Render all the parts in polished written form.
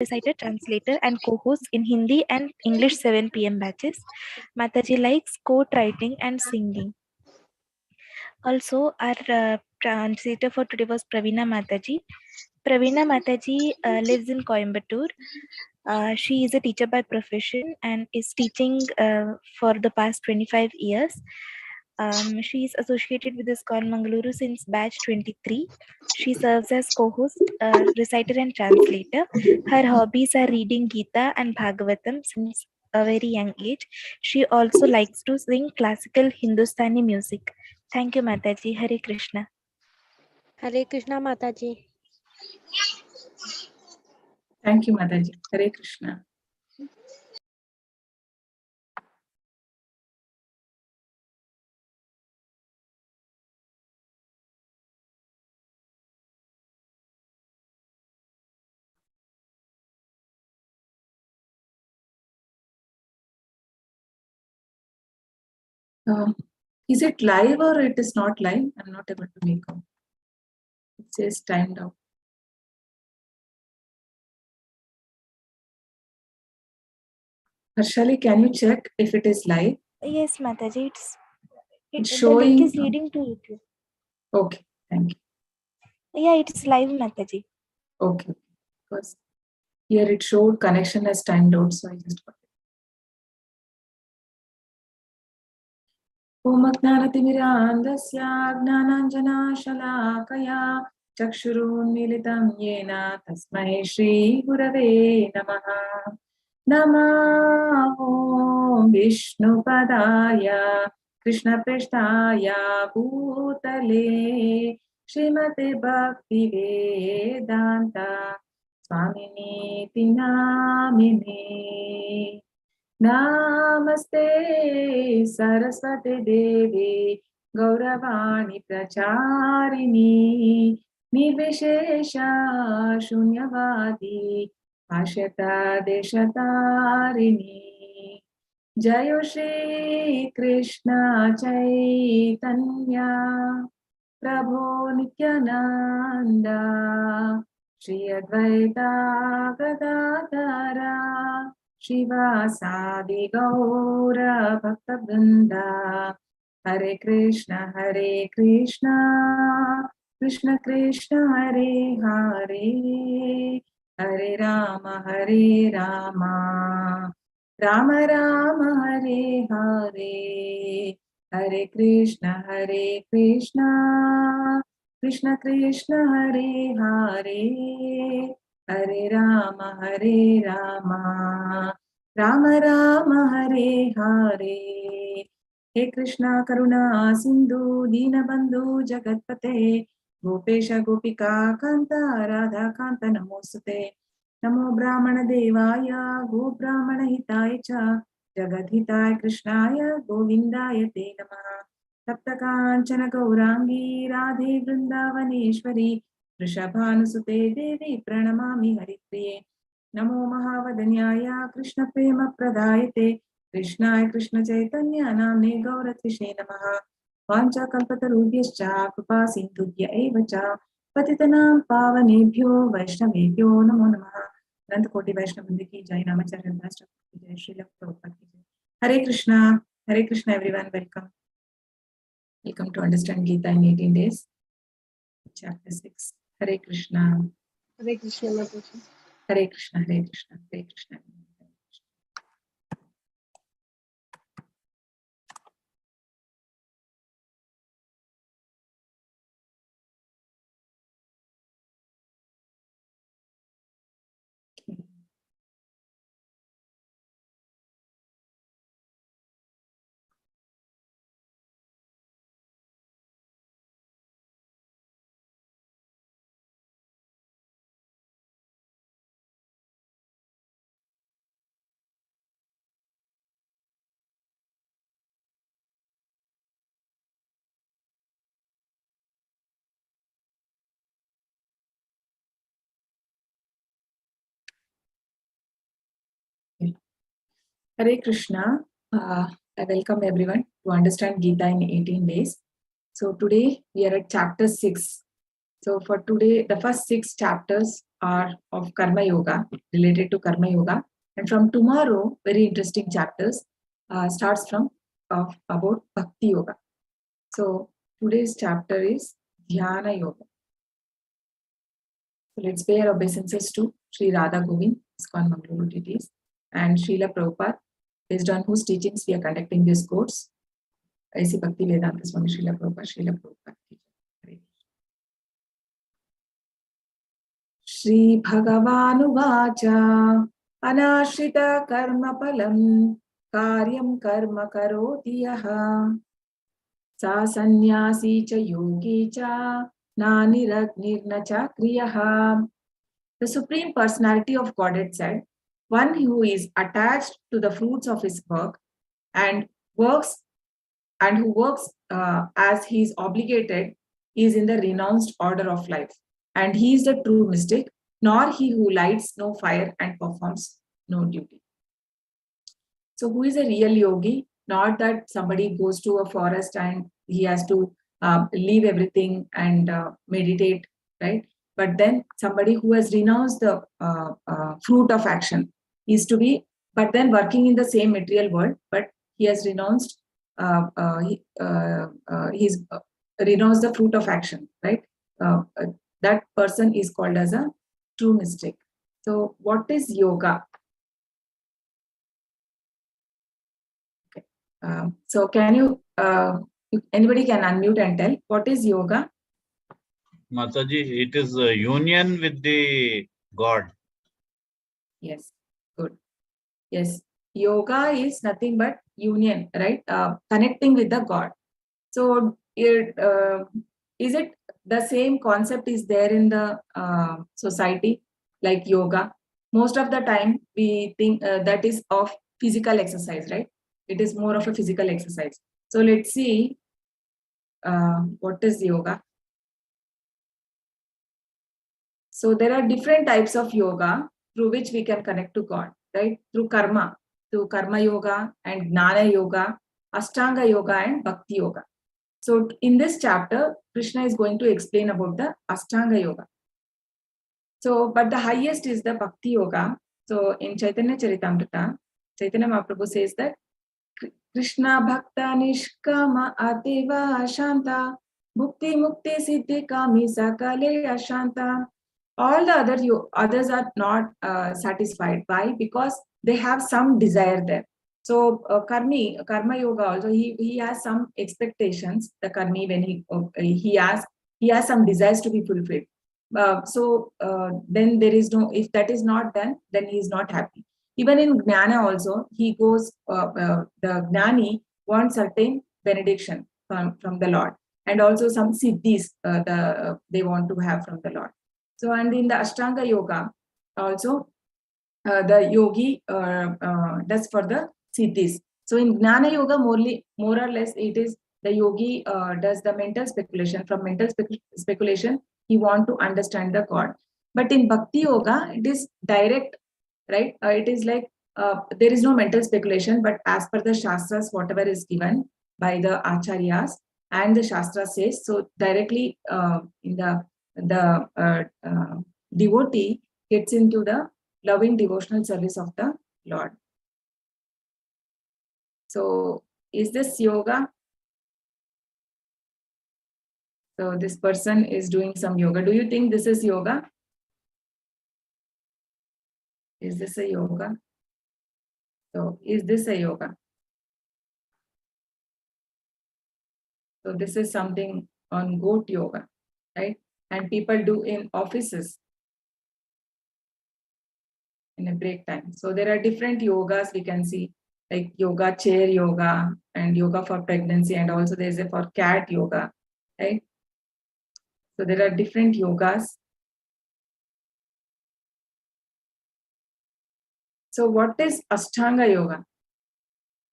reciter, translator, and co-host in Hindi and English 7 p.m. batches. Mataji likes quote writing and singing. Also, our translator for today was Praveena Mataji. Praveena Mataji lives in Coimbatore. She is a teacher by profession and is teaching for the past 25 years. She is associated with ISKCON Mangaluru since batch 23. She serves as co-host, reciter and translator. Her hobbies are reading Gita and Bhagavatam since a very young age. She also likes to sing classical Hindustani music. Thank you, Mataji. Hare Krishna. Hare Krishna, Mataji. Thank you, Mataji. Hare Krishna. Is it live or it is not live? I'm not able to make out. It says timed out. Harshali, can you check if it is live? Yes, Mataji. It's the showing. link is leading to YouTube. Okay, thank you. Yeah, it's live, Mataji. Okay, because here it showed connection as timed out, so I just got it. Om Ajnanatimirandasya Gnananjana Shalakaya Chakshurunmilitam Yena Tasmai Shri Gurave Namaha. Namo Vishnupadaya Krishna Preshtaya Bhutale Srimate Bhakti Vedanta Swamini Namine. Namaste Saraswati Devi Gauravani Pracharini Nirvishesha Shunyavadi Ashata Deshatarini. Jayo Shri Krishna Chaitanya Prabhu Nityananda Shri Advaita Gadadara Shivasadi Gaura Bhaktabrinda. Hare Krishna Krishna Krishna Hare Hare, Hare Rama Rama Rama Hare Hare, Hare Krishna Krishna Krishna Hare Hare, Hare Rama Rama Rama Hare Hare. He Krishna Karuna Sindhu Dinabandhu Jagatpate Gopesha Gopika Kanta Radha Kanta Namostate. Namo Brahmana Devaya Go Brahmana Hitaya Cha Jagadhitaya Krishnaya Govindaya Te Namaha. Taptakanchana Gaurangi Radhe Vrindavaneshwari Vrishabhanusute Devi Pranamami Haripriye. Namo Mahavadanyaya Krishna Prema Pradayate Krishnaya Krishna Chaitanya Namne Gaurathishe Namaha. Vancha Kalpatarubhyascha Kripa Sindhubhya Eva Cha Patitanam Pavanebhyo Vaishnavebhyo Namo Namaha. Ananta Koti Vaishnavandi ki Jai, Namacharya Master ki Jai, Srila Prabhupada ki Jai. Hare Krishna everyone, welcome. Welcome to Understand Gita in 18 Days, Chapter 6. Hare Krishna. Hare Krishna, Mataji. Hare Krishna, Hare Krishna, Hare Krishna. Hare Krishna. I welcome everyone to Understand Gita in 18 days. So today we are at chapter 6. So for today, the first 6 chapters are of Karma Yoga, related to Karma Yoga. And from tomorrow, very interesting chapters starts from about Bhakti Yoga. So today's chapter is Dhyana Yoga. So let's pay our obeisances to Sri Radha Govind, ISKCON Mangaluru deities, and Srila Prabhupada, based on whose teachings we are conducting this course. Aisi Bhakti Vedanta Swami Srila Prabhupada. Shri Bhagavanuvacha Anashrita Karma Palam Karyam Karma Karoti Yaha Sa Sannyasi Cha Yogi Cha Naniratnirna Cha Kriyaha. The Supreme Personality of Godhead said, one who is attached to the fruits of his work and who works as he is obligated is in the renounced order of life. And he is the true mystic, nor he who lights no fire and performs no duty. So who is a real yogi? Not that somebody goes to a forest and he has to leave everything and meditate, right? But then somebody who has renounced the fruit of action is to be, but then working in the same material world, but he has renounced, he's renounced the fruit of action, right? That person is called as a true mystic. So what is yoga? So can you, anybody can unmute and tell what is yoga? Mataji, it is a union with the God. Yes, good. Yes, yoga is nothing but union, right? Connecting with the God. So is it the same concept is there in the society like yoga? Most of the time we think that is of physical exercise, right? It is more of a physical exercise. So let's see what is yoga. So there are different types of yoga through which we can connect to God, right? Through karma yoga and gnana yoga, ashtanga yoga and bhakti yoga. So in this chapter, Krishna is going to explain about the ashtanga yoga. So, but the highest is the bhakti yoga. So in Chaitanya Charitamrita, Chaitanya Mahaprabhu says that Krishna bhakta nishkama ativa ashanta bhukti mukti siddhi kami sakale ashanta. All the others are not satisfied. Why? Because they have some desire there. So karma yoga also he has some expectations. The karmi, when he has some desires to be fulfilled. Then there is no, if that is not done, then he is not happy. Even in gnana also, he goes, the gnani wants certain benediction from the Lord, and also some siddhis they want to have from the Lord. So, and in the Ashtanga yoga also, the yogi does for the siddhis. So in gnana yoga, more or less, it is the yogi does the mental speculation. From mental speculation, he want to understand the God. But in bhakti yoga, it is direct, right? It is like there is no mental speculation, but as per the shastras, whatever is given by the acharyas and the shastra says, so directly in the devotee gets into the loving devotional service of the Lord. So is this yoga? So this person is doing some yoga. Do you think this is yoga? Is this a yoga? So is this a yoga? So this is something on goat yoga, right? And people do in offices in a break time. So there are different yogas we can see, like yoga chair yoga and yoga for pregnancy, and also there's a for cat yoga, right? So there are different yogas. So what is Ashtanga yoga?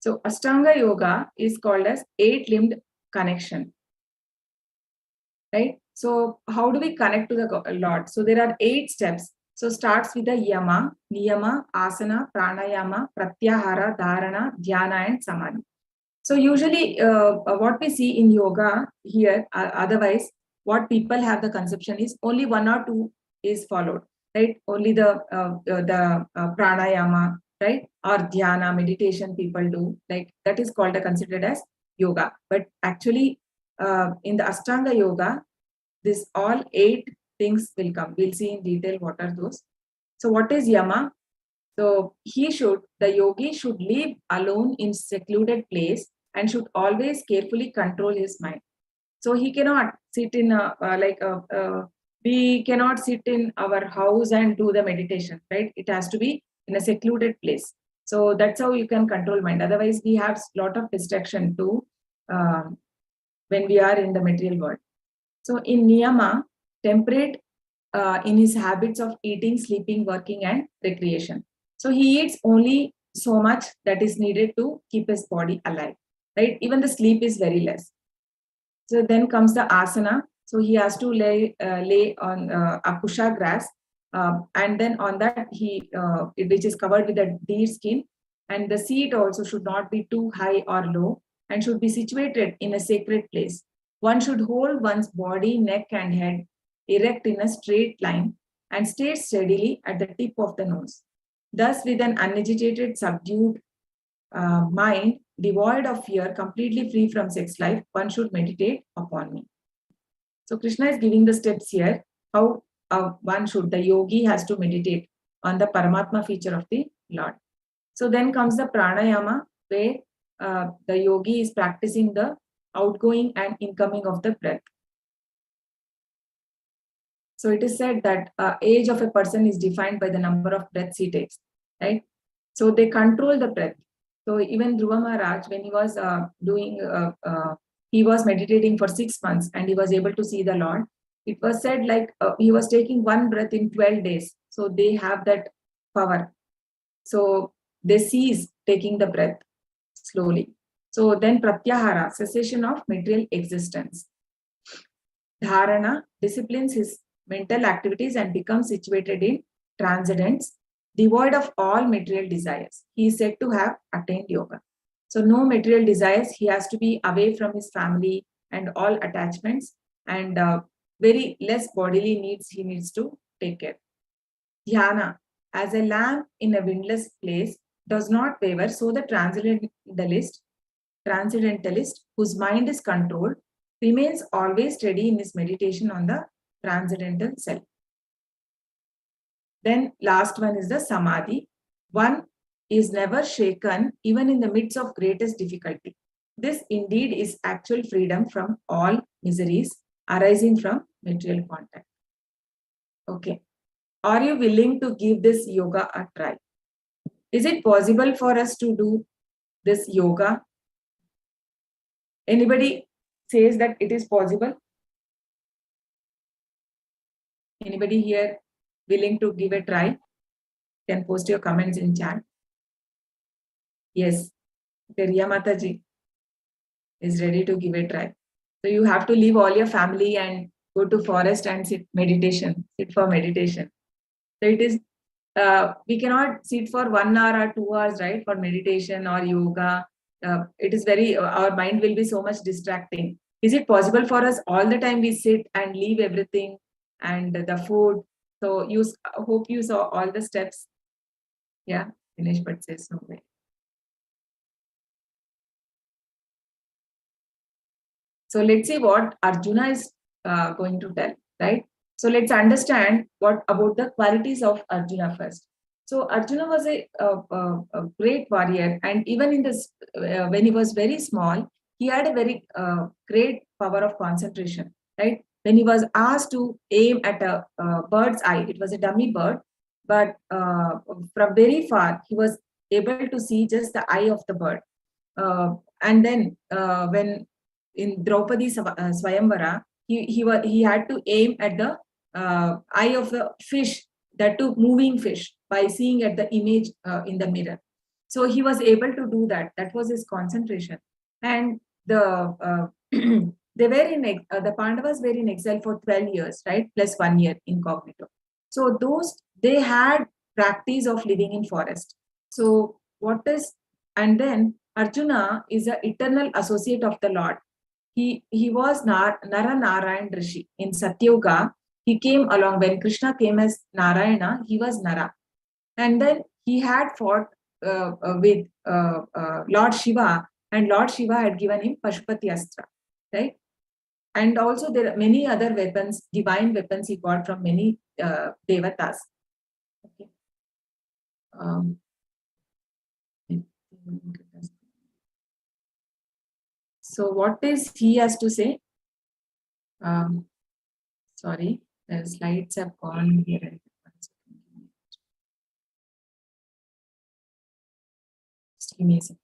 So Ashtanga yoga is called as 8-limbed connection, right? So how do we connect to the Lord? So there are 8 steps. So starts with the yama, niyama, asana, pranayama, pratyahara, dharana, dhyana and samadhi. So usually what we see in yoga here, otherwise what people have the conception is only 1 or 2 is followed. right? Only the pranayama, right? Or dhyana, meditation people do, like that is called considered as yoga. But actually, in the Ashtanga yoga, this all 8 things will come. We'll see in detail what are those. So what is yama? So the yogi should live alone in secluded place and should always carefully control his mind. So he cannot sit in we cannot sit in our house and do the meditation, right? It has to be in a secluded place. So that's how you can control mind. Otherwise, we have a lot of distraction too when we are in the material world. So in niyama, temperate in his habits of eating, sleeping, working, and recreation. So he eats only so much that is needed to keep his body alive, right? Even the sleep is very less. So then comes the asana. So he has to lay on akusha grass, and then on that which is covered with a deer skin, and the seat also should not be too high or low, and should be situated in a sacred place. One should hold one's body, neck, and head erect in a straight line and stay steadily at the tip of the nose. Thus, with an unagitated, subdued mind, devoid of fear, completely free from sex life, one should meditate upon me. So Krishna is giving the steps here, how the yogi has to meditate on the Paramatma feature of the Lord. So then comes the pranayama, where the yogi is practicing the outgoing and incoming of the breath. So it is said that age of a person is defined by the number of breaths he takes, right? So they control the breath. So even Dhruva Maharaj, when he was he was meditating for 6 months and he was able to see the Lord. It was said like he was taking one breath in 12 days. So they have that power. So they cease taking the breath slowly. So then pratyahara, cessation of material existence. Dharana disciplines his mental activities and becomes situated in transcendence, devoid of all material desires. He is said to have attained yoga. So no material desires. He has to be away from his family and all attachments, and very less bodily needs he needs to take care. Dhyana, as a lamp in a windless place, does not waver, so the transcendentalist whose mind is controlled remains always steady in his meditation on the transcendental self. Then last one is the samadhi. One is never shaken even in the midst of greatest difficulty. This indeed is actual freedom from all miseries arising from material contact. Okay. Are you willing to give this yoga a try? Is it possible for us to do this yoga? Anybody says that it is possible? Anybody here willing to give a try? Can post your comments in chat. Yes, Riya Mataji is ready to give a try. So you have to leave all your family and go to forest and sit for meditation. So it is, we cannot sit for 1 hour or 2 hours, right, for meditation or yoga. It is our mind will be so much distracting. Is it possible for us all the time we sit and leave everything and the food? So hope you saw all the steps. Yeah, Dinesh but says no way. So let's see what Arjuna is going to tell, right? So let's understand what about the qualities of Arjuna first. So Arjuna was a great warrior, and even in this, when he was very small, he had a very great power of concentration, right? When he was asked to aim at a bird's eye, it was a dummy bird, but from very far, he was able to see just the eye of the bird. And then when in Draupadi Swayamvara, he had to aim at the eye of the fish, that too moving fish, by seeing at the image in the mirror. So he was able to do that. That was his concentration. And the the Pandavas were in exile for 12 years, right? Plus 1 year incognito. So they had practice of living in forest. So and then Arjuna is an eternal associate of the Lord. He was Nara Narayan Rishi in Satyuga. he came along when Krishna came as Narayana, he was Nara. And then he had fought with Lord Shiva, and Lord Shiva had given him Pashupati Astra, right? And also there are many other weapons, divine weapons he got from many devatas. Okay. So what is he has to say? Sorry, the slides have gone here. Just give me a second.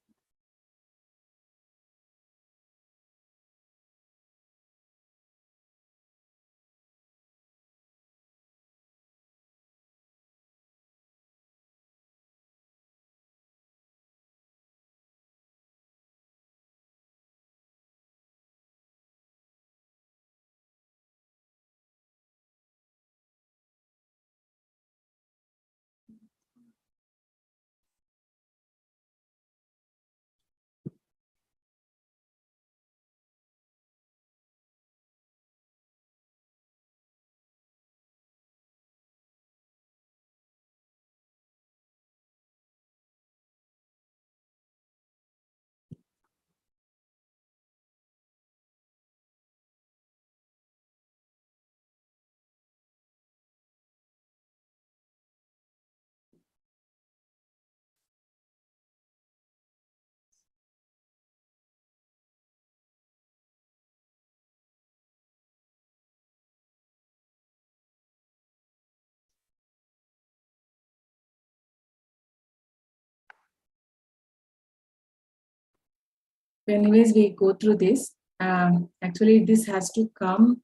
Anyways, we go through this. Actually, this has to come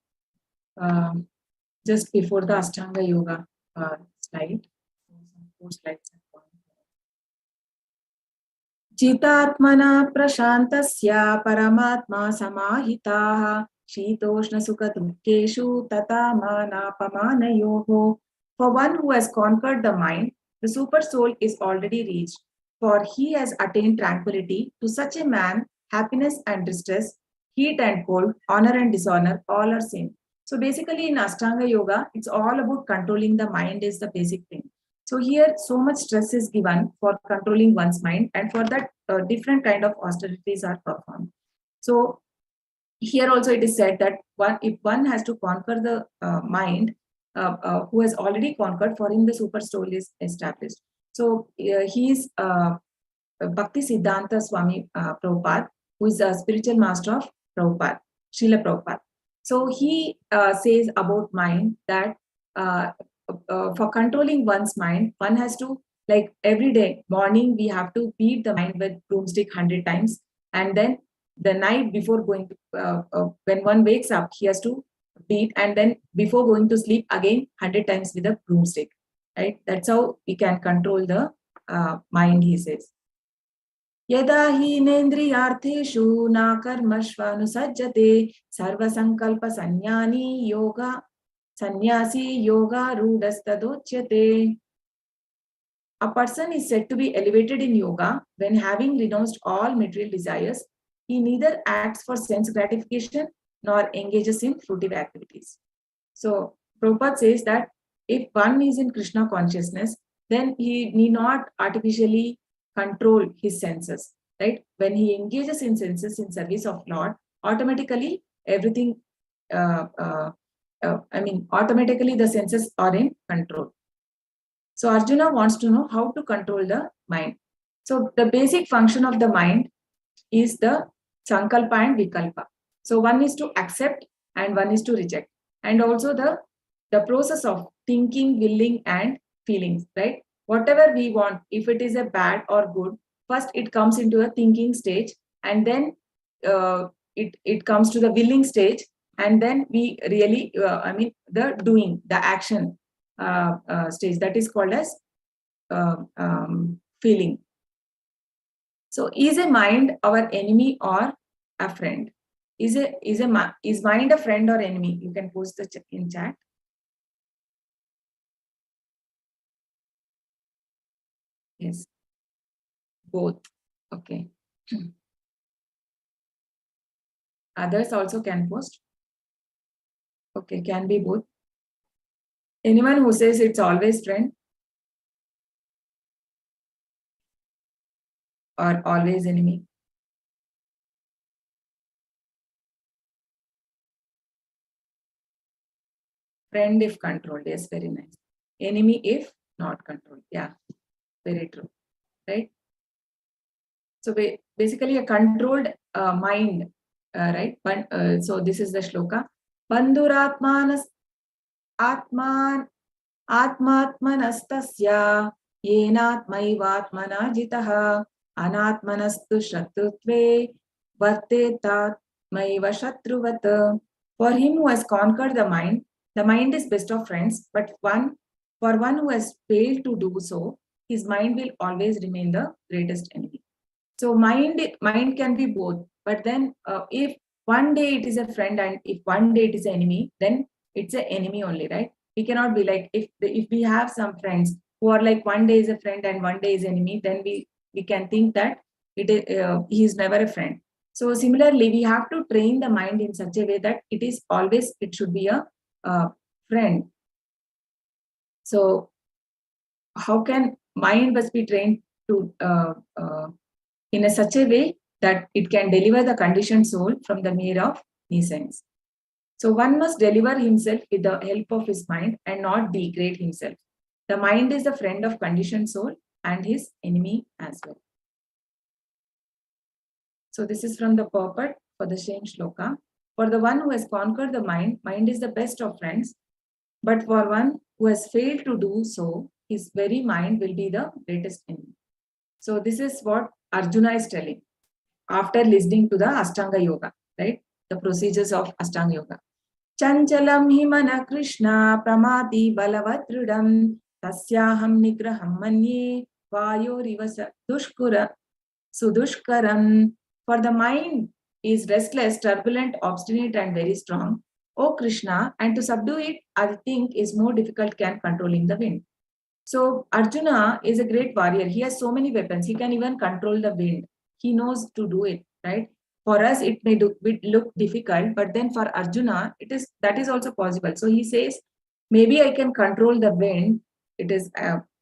just before the Ashtanga Yoga slide. Some 4 slides have gone. Chitatmana prashantasya paramatma samahitaha shitoshna sukha dukeshu tata manapamanayoho. For one who has conquered the mind, the super soul is already reached, for he has attained tranquility. To such a man, happiness and distress, heat and cold, honor and dishonor, all are same. So basically in Ashtanga Yoga, it's all about controlling the mind is the basic thing. So here, so much stress is given for controlling one's mind, and for that, different kind of austerities are performed. So here also it is said that if one has to conquer the mind, who has already conquered, for him the super soul is established. So he is Bhakti Siddhanta Swami Prabhupada, who is a spiritual master of Prabhupada, Srila Prabhupada. So he says about mind that for controlling one's mind, one has to, like every day, morning, we have to beat the mind with broomstick 100 times. And then the night before going to, when one wakes up, he has to beat. And then before going to sleep, again, 100 times with a broomstick, right? That's how we can control the mind, he says. यदा हीनेन्द्रियार्थेषु न कर्मष्वनुसज्जते सर्वसंकल्प संन्यानी yoga sannyasi yoga rudastadochyate. A person is said to be elevated in yoga when, having renounced all material desires, he neither acts for sense gratification nor engages in fruitive activities. So Prabhupada says that if one is in Krishna consciousness, then he need not artificially control his senses, right? When he engages in senses in service of Lord, automatically everything, automatically the senses are in control. So Arjuna wants to know how to control the mind. So the basic function of the mind is the sankalpa and vikalpa. So one is to accept and one is to reject. And also the process of thinking, willing, and feelings, right? Whatever we want, if it is a bad or good, first it comes into a thinking stage, and then it comes to the willing stage, and then we really, the doing, the action stage, that is called as feeling. So is a mind our enemy or a friend? Is mind a friend or enemy? You can post the in chat. Yes, both. Okay. Others also can post. Okay, can be both. Anyone who says it's always friend or always enemy? Friend if controlled, yes, very nice. Enemy if not controlled, yeah, very true, right? So basically a controlled mind, right? But so this is the shloka. Bandhuratmanas atman atmatmanastasya yenatmaivatmana jitaha anatmanastu shatrutve vartetatmaiva shatruvat. For him who has conquered the mind is best of friends, but for one who has failed to do so, his mind will always remain the greatest enemy. So mind can be both, but then if one day it is a friend and if one day it is an enemy, then it's an enemy only, right? We cannot be like, if we have some friends who are like one day is a friend and one day is enemy, then we can think that he is never a friend. So similarly, we have to train the mind in such a way that it should be a friend. So how can mind must be trained to in such a way that it can deliver the conditioned soul from the mere of nescience. So one must deliver himself with the help of his mind and not degrade himself. The mind is the friend of conditioned soul and his enemy as well. So this is from the purport for the same shloka. For the one who has conquered the mind is the best of friends. But for one who has failed to do so, his very mind will be the greatest enemy. So this is what Arjuna is telling after listening to the Ashtanga yoga, right? The procedures of Ashtanga yoga. Chanchalam himana Krishna pramati balavatridam tasyaham nigraham manye vayorivasa dushkura sudushkaram. For the mind is restless, turbulent, obstinate and very strong, O Krishna, and to subdue it, I think is more difficult than controlling the wind. So Arjuna is a great warrior. He has so many weapons. He can even control the wind. He knows to do it, right? For us, it may look difficult, but then for Arjuna, that is also possible. So he says, maybe I can control the wind.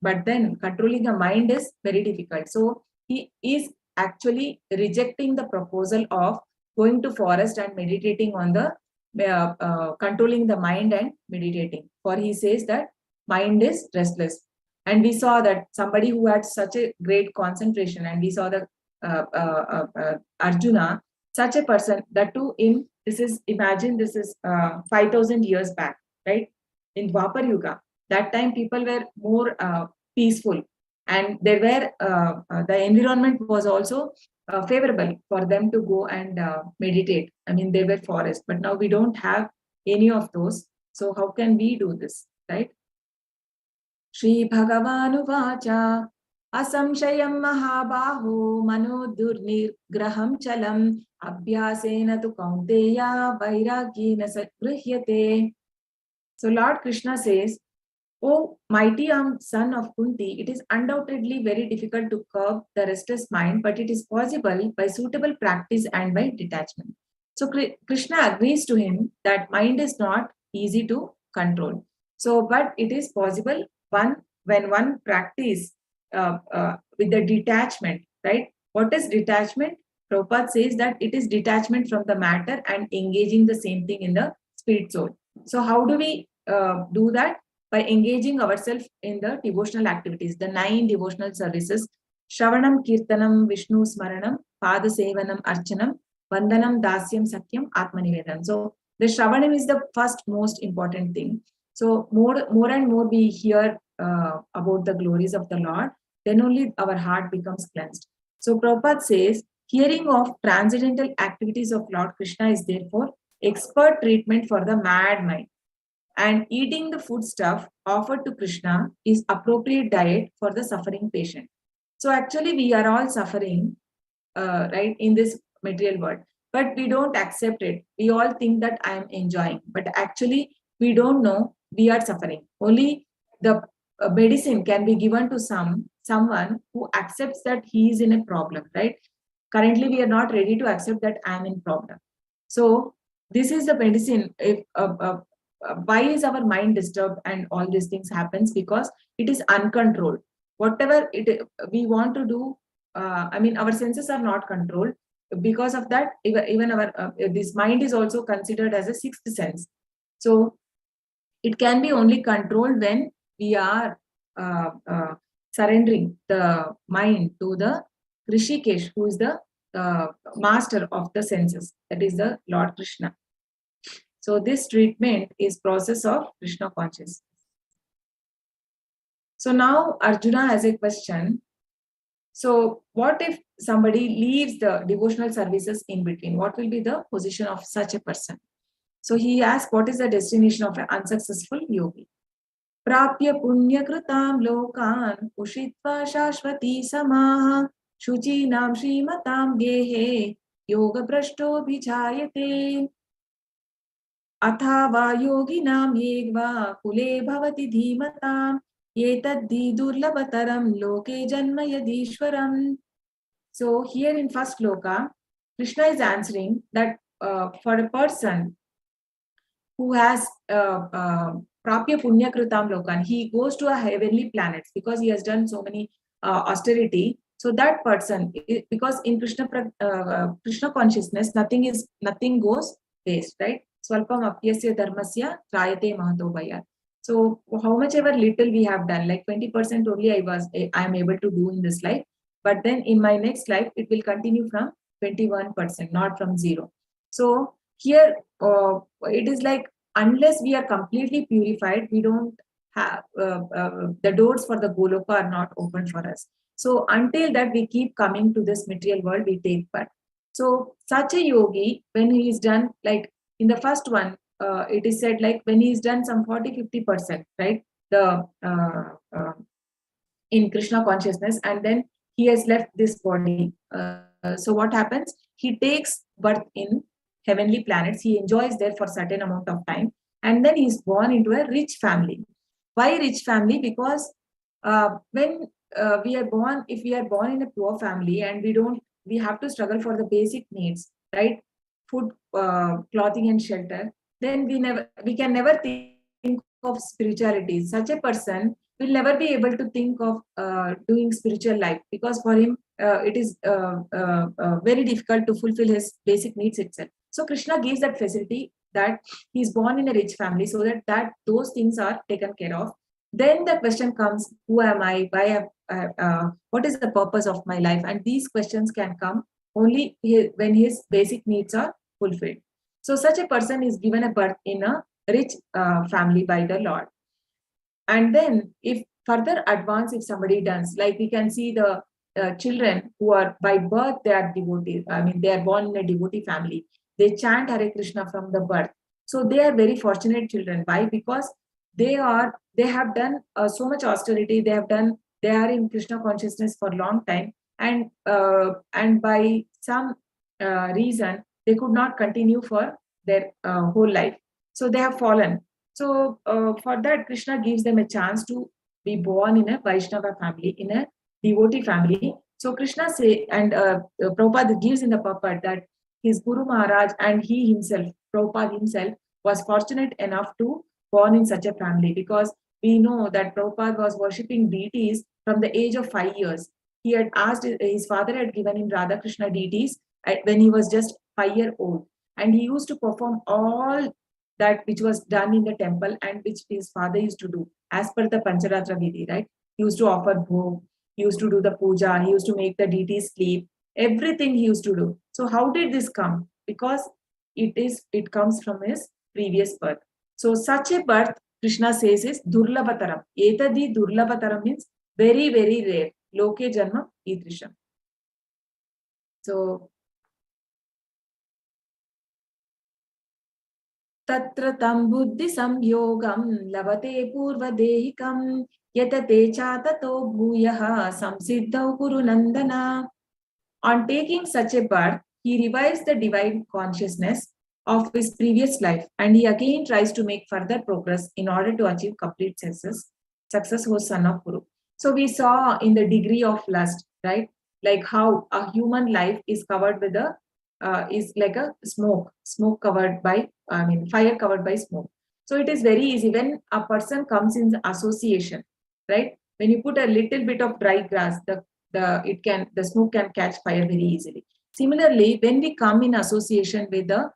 But then controlling the mind is very difficult. So he is actually rejecting the proposal of going to forest and meditating on the controlling the mind and meditating. For he says that mind is restless. And we saw that somebody who had such a great concentration, and we saw the Arjuna, such a person, that too imagine this is 5,000 years back, right? In Dwapar Yuga, that time people were more peaceful, and there were the environment was also favorable for them to go and meditate. I mean, there were forests, but now we don't have any of those. So how can we do this, right? Shri Bhagavanuvacha Asamshayam Mahabaho Mano Durnirgraham Chalam Abhyasena tu Kaunteya Vairagyena Satgrihyate. So Lord Krishna says, O mighty son of Kunti, it is undoubtedly very difficult to curb the restless mind, but it is possible by suitable practice and by detachment. So Krishna agrees to him that mind is not easy to control. So, but it is possible when one practice with the detachment, right? What is detachment? Prabhupada says that it is detachment from the matter and engaging the same thing in the spirit soul. So how do we do that? By engaging ourselves in the devotional activities, the 9 devotional services: Shravanam, Kirtanam, Vishnu Smaranam, Pada Sevanam, Archanam, Vandanam, Dasyam, Sakyam, Atmanivedam. So the Shravanam is the first most important thing. So more and more we hear about the glories of the Lord, then only our heart becomes cleansed. So Prabhupada says, hearing of transcendental activities of Lord Krishna is therefore expert treatment for the mad mind. And eating the foodstuff offered to Krishna is appropriate diet for the suffering patient. So actually we are all suffering, right, in this material world, but we don't accept it. We all think that I am enjoying, but actually we don't know we are suffering. Only the medicine can be given to someone who accepts that he is in a problem, right? Currently we are not ready to accept that I am in problem. So this is the medicine. If why is our mind disturbed and all these things happens? Because it is uncontrolled. Whatever we want to do, our senses are not controlled. Because of that, even our this mind is also considered as a sixth sense. So it can be only controlled when we are surrendering the mind to the Rishikesh, who is the master of the senses, that is the Lord Krishna. So this treatment is process of Krishna consciousness. So now Arjuna has a question. So what if somebody leaves the devotional services in between? What will be the position of such a person? So he asked, what is the destination of an unsuccessful yogi? Prapya punya kritam lokan ushitva shashvati samaha shuchinam shrimatam gehe yoga brashto bhichayate अथवा योगिनां येग्वा कुले भवति धीमतां एतद्धि दुर्लभतरं लोके जन्म यदीश्वरम्. So here in first sloka, Krishna is answering that for a person who has prapya punya kritam lokan, he goes to a heavenly planets because he has done so many austerity. So that person, because in Krishna consciousness, nothing goes waste, right? Swalpam apyasya dharmasya trayate mahato bhaya. So how much ever little we have done, like 20% only I am able to do in this life, but then in my next life it will continue from 21%, not from 0. So here it is like, unless we are completely purified, we don't have the doors for the Goloka are not open for us. So until that we keep coming to this material world, we take part. So such a yogi, when he is done, like in the first one, it is said like when he is done some 40-50%, right? In Krishna consciousness, and then he has left this body. So what happens? He takes birth in heavenly planets. He enjoys there for certain amount of time, and then he is born into a rich family. Why rich family? Because when we are born, if we are born in a poor family and we have to struggle for the basic needs, right? Food, clothing, and shelter. Then we can never think of spirituality. Such a person will never be able to think of doing spiritual life, because for him it is very difficult to fulfill his basic needs itself. So Krishna gives that facility that he is born in a rich family, so that those things are taken care of. Then the question comes, who am I? Why what is the purpose of my life? And these questions can come only when his basic needs are fulfilled. So such a person is given a birth in a rich family by the Lord. And then if further advance, if somebody does, like we can see the children who are by birth, they are devotees. They are born in a devotee family. They chant Hare Krishna from the birth. So they are very fortunate children. Why? Because they have done so much austerity. They are in Krishna consciousness for a long time. And by some reason, they could not continue for their whole life. So they have fallen. So for that, Krishna gives them a chance to be born in a Vaishnava family, in a devotee family. So Krishna say, and Prabhupada gives in the purport that his Guru Maharaj and he himself, Prabhupada himself, was fortunate enough to born in such a family, because we know that Prabhupada was worshipping deities from the age of 5 years. He had asked, his father had given him Radha Krishna deities when he was just 5 years old. And he used to perform all that which was done in the temple and which his father used to do as per the Pancharatra Vidhi, right? He used to offer bhog, he used to do the puja, he used to make the deities sleep, everything he used to do. So how did this come? Because it comes from his previous birth. So such a birth, Krishna says, is durlabhataram. Etadi durlabhataram means very, very rare. Loke janma idrisham. So तत्र तं बुद्धि संयोगं लभते पूर्वदेहिकं यतते चाततो भूयः संसिद्धौ कुरु नंदना. On taking such a birth, he revives the divine consciousness of his previous life, and he again tries to make further progress in order to achieve complete success, O son of Kuru. So we saw in the degree of lust, right? Like how a human life is covered with is like a fire covered by smoke. So it is very easy when a person comes in association, right? When you put a little bit of dry grass, the smoke can catch fire very easily. Similarly, when we come in association with the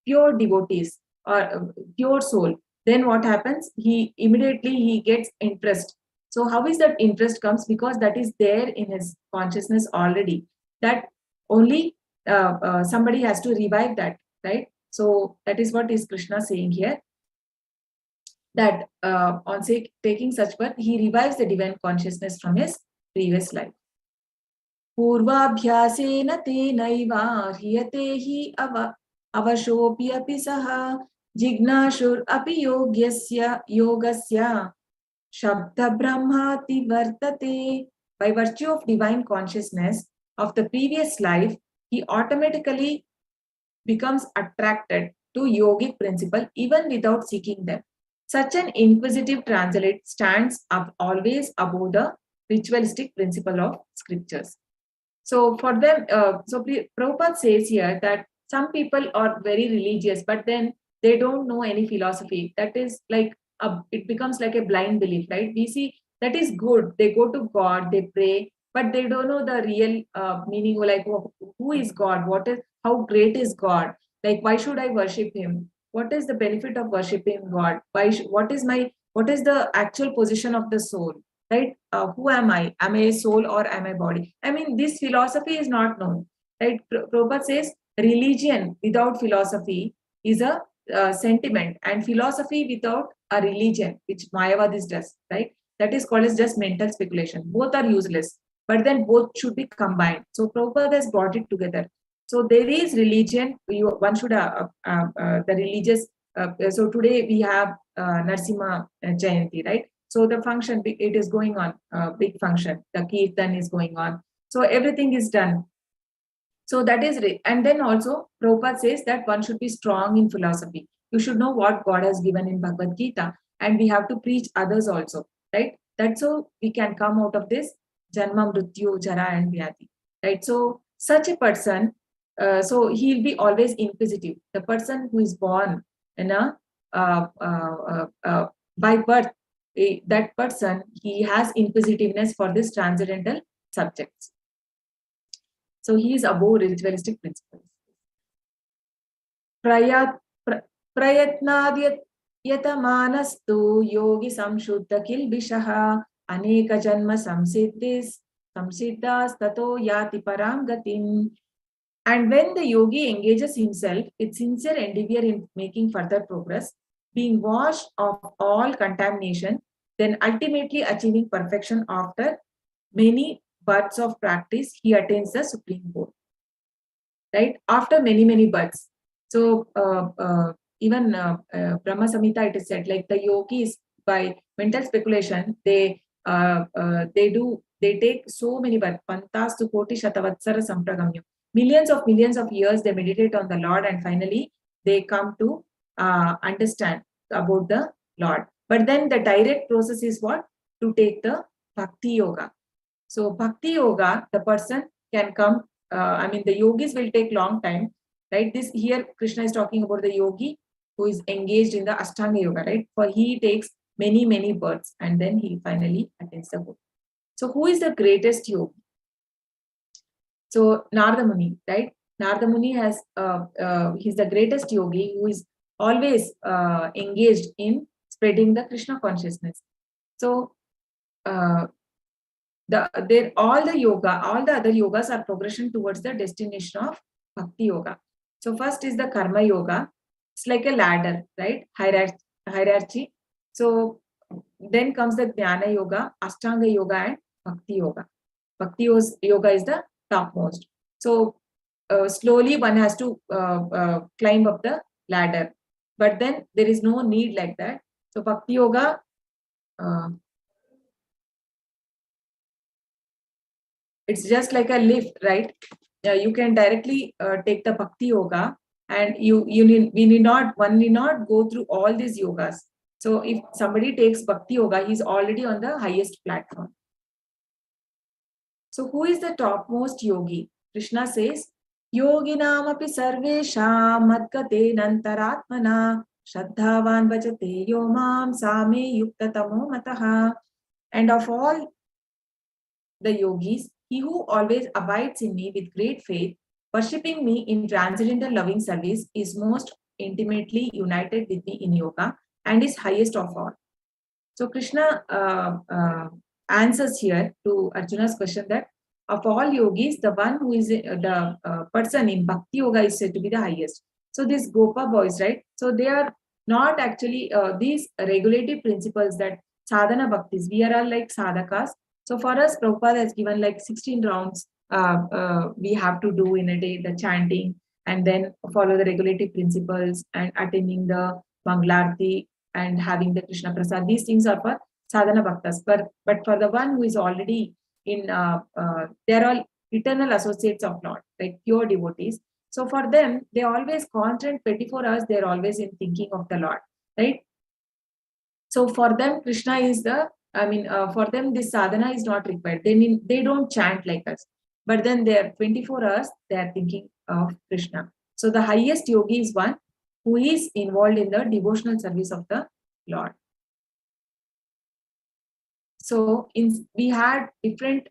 pure devotees or pure soul, then what happens? He immediately gets interest. So how is that interest comes? Because that is there in his consciousness already. That only somebody has to revive that, right? So that is what is Krishna saying here. That on taking such birth, he revives the divine consciousness from his previous life. पूर्वाभ्यासेन तेनैवा ह्रियते हि अवशोऽपि अपि सः जिज्ञासुरपि योगस्य शब्दब्रह्माति वर्तते. By virtue of divine consciousness of the previous life, he automatically becomes attracted to yogic principle even without seeking them. Such an inquisitive translate stands up always above the ritualistic principle of scriptures. So for them, Prabhupada says here that some people are very religious, but then they don't know any philosophy. That is like it becomes like a blind belief, right? We see that is good. They go to God, they pray, but they don't know the real meaning. Like who is God? How great is God? Like why should I worship Him? What is the benefit of worshiping God? What is the actual position of the soul? Right? Who am I? Am I a soul or am I body? I mean, this philosophy is not known. Right? Prabhupada says religion without philosophy is a sentiment, and philosophy without a religion, which Mayavadis does, right? That is called as just mental speculation. Both are useless, but then both should be combined. So Prabhupada has brought it together. So there is religion. One should the religious. So today we have Narsimha Jayanti, right? So the function, it is going on, big function. The kirtan is going on. So everything is done. So that is, and then also Prabhupada says that one should be strong in philosophy. You should know what God has given in Bhagavad Gita, and we have to preach others also, right? That's how we can come out of this Janma, Mrityu, Jara and Vyadi, right? So such a person, so he'll be always inquisitive. The person who is born in a by birth, that person, he has inquisitiveness for this transcendental subjects. So he is above ritualistic principles. Prayatnadhyatamaanastu yogi samshuddha kilbishaha aneka janma samsiddhas tato yati param gatim. And when the yogi engages himself with sincere endeavor in making further progress, being washed of all contamination, then ultimately achieving perfection after many births of practice, he attains the supreme goal. Right? After many births. So even Brahma Samhita, it is said, like the yogis, by mental speculation, they take so many births, pantas to koti shatavatsara sampragamya. Millions of years they meditate on the Lord, and finally they come to understand about the Lord. But then the direct process is what? To take the bhakti yoga. So bhakti yoga, the person can come, the yogis will take long time, right? This here Krishna is talking about the yogi who is engaged in the Ashtanga yoga, right? For he takes many births and then he finally attains the goal. So who is the greatest yogi? So Narada Muni, right? Narada Muni has, he's the greatest yogi who is always engaged in spreading the Krishna consciousness. So all the other yogas are progression towards the destination of bhakti yoga. So first is the karma yoga. It's like a ladder, right? Hierarchy. So then comes the Dhyana yoga, Ashtanga yoga, and bhakti yoga. Bhakti yoga is the topmost. So slowly one has to climb up the ladder, but then there is no need like that. So bhakti yoga, it's just like a lift, right? You can directly take the bhakti yoga, and one need not go through all these yogas. So if somebody takes bhakti yoga, he's already on the highest platform. So who is the topmost yogi? Krishna says, Yoginam api sarvesham madgate nantaratmana Shraddhavan bhajate yo mam same yuktatamo mataha. And of all the yogis, he who always abides in me with great faith, worshipping me in transcendental loving service, is most intimately united with me in yoga and is highest of all. So Krishna answers here to Arjuna's question that of all yogis, the one who is the person in Bhakti Yoga is said to be the highest. So these Gopa boys, right? So they are not actually these regulative principles that sadhana bhaktis. We are all like sadhakas. So for us, Prabhupada has given like 16 rounds we have to do in a day, the chanting, and then follow the regulative principles and attending the Manglarti and having the Krishna Prasad. These things are for sadhana bhaktas. But for the one who is already in, they're all eternal associates of Lord, like pure devotees. So for them, they always constant 24 hours, they're always in thinking of the Lord, right? So for them, Krishna is for them, this sadhana is not required. They don't chant like us. But then they are 24 hours, they are thinking of Krishna. So the highest yogi is one who is involved in the devotional service of the Lord. So we had different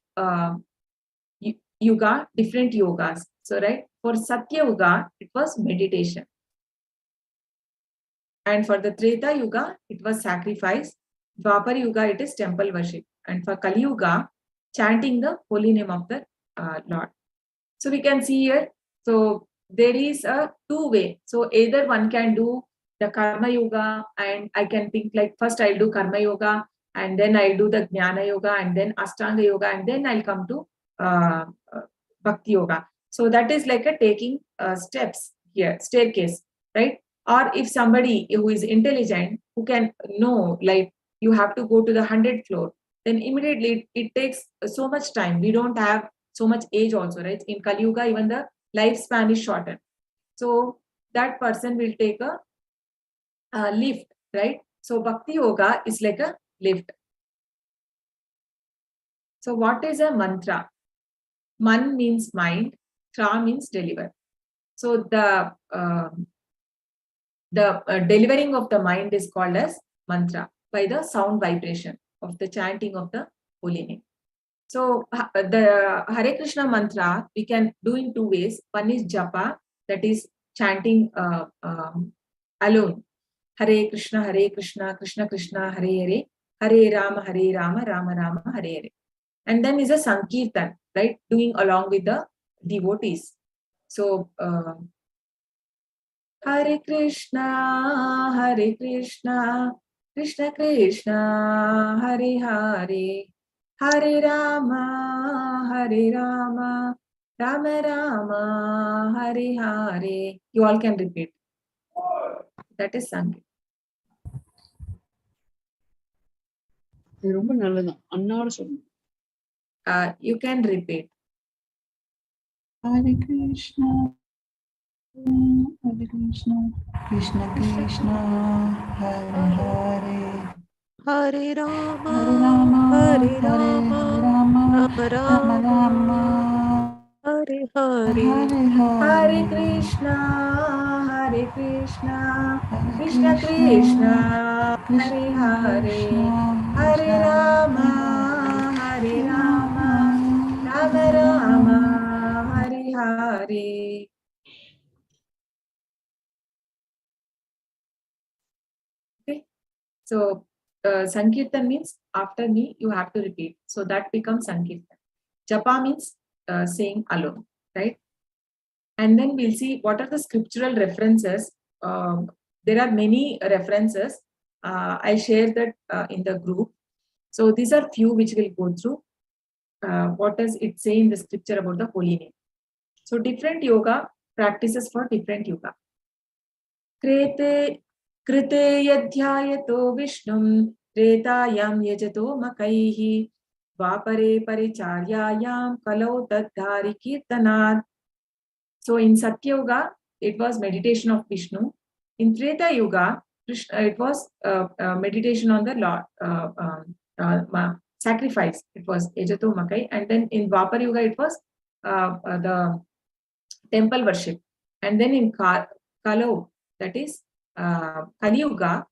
yuga, different yogas. So right, for Satya Yuga, it was meditation. And for the Treta Yuga, it was sacrifice. Dwapar Yuga, it is temple worship. And for Kali Yuga, chanting the holy name of the Lord. So we can see here, so there is a two-way. So either one can do the Karma Yoga, and I can think like first I'll do Karma Yoga, and then I'll do the Jnana Yoga, and then Ashtanga Yoga, and then I'll come to Bhakti Yoga. So that is like a taking steps here, staircase, right? Or if somebody who is intelligent, who can know, like you have to go to the 100th floor, then immediately it takes so much time. We don't have so much age also, right? In Kali Yuga, even the lifespan is shortened. So that person will take a lift, right? So Bhakti Yoga is like a lift. So what is a mantra? Man means mind, tra means deliver. So the delivering of the mind is called as mantra by the sound vibration of the chanting of the holy name. So the Hare Krishna mantra we can do in two ways. One is japa, that is chanting alone. Hare Krishna, Krishna Krishna, Hare Hare, Hare Rama, Rama Rama, Hare Hare. And then is a sankirtan, right? Doing along with the devotees. So Hare Krishna, Krishna Krishna, Hare Hare, Hare Rama, Rama Rama, Hare Hare. You all can repeat. That is Sankirtan. ரொம்ப நல்லதான் அண்ணாவோட சொல்லணும். You can repeat. Hare Krishna, Krishna Krishna, Hare Hare, Hare Rama, Hare Hare Rama, Rama, Rama Rama Rama, Hare Hare. Hare Krishna, Krishna Krishna, Hare Hare, Hare Rama, Rama Rama, Hare Hare. Okay, so Sankirtan means after me you have to repeat, so that becomes Sankirtan. Japa means saying alone, right? And then we'll see what are the scriptural references. There are many references. I'll share that in the group. So these are few which we'll go through. What does it say in the scripture about the holy name? So different yoga practices for different yoga. Krite yadhyayato vishnum tretayam yajato makaihi vapare paricharyayam kalau tadhari kirtanat. So in Satya Yuga, it was meditation of Vishnu. In Treta Yuga, it was meditation on the Lord, sacrifice. It was Ejato Makai. And then in Dwapar Yuga, it was the temple worship. And then in Kalau, that is Kali Yuga,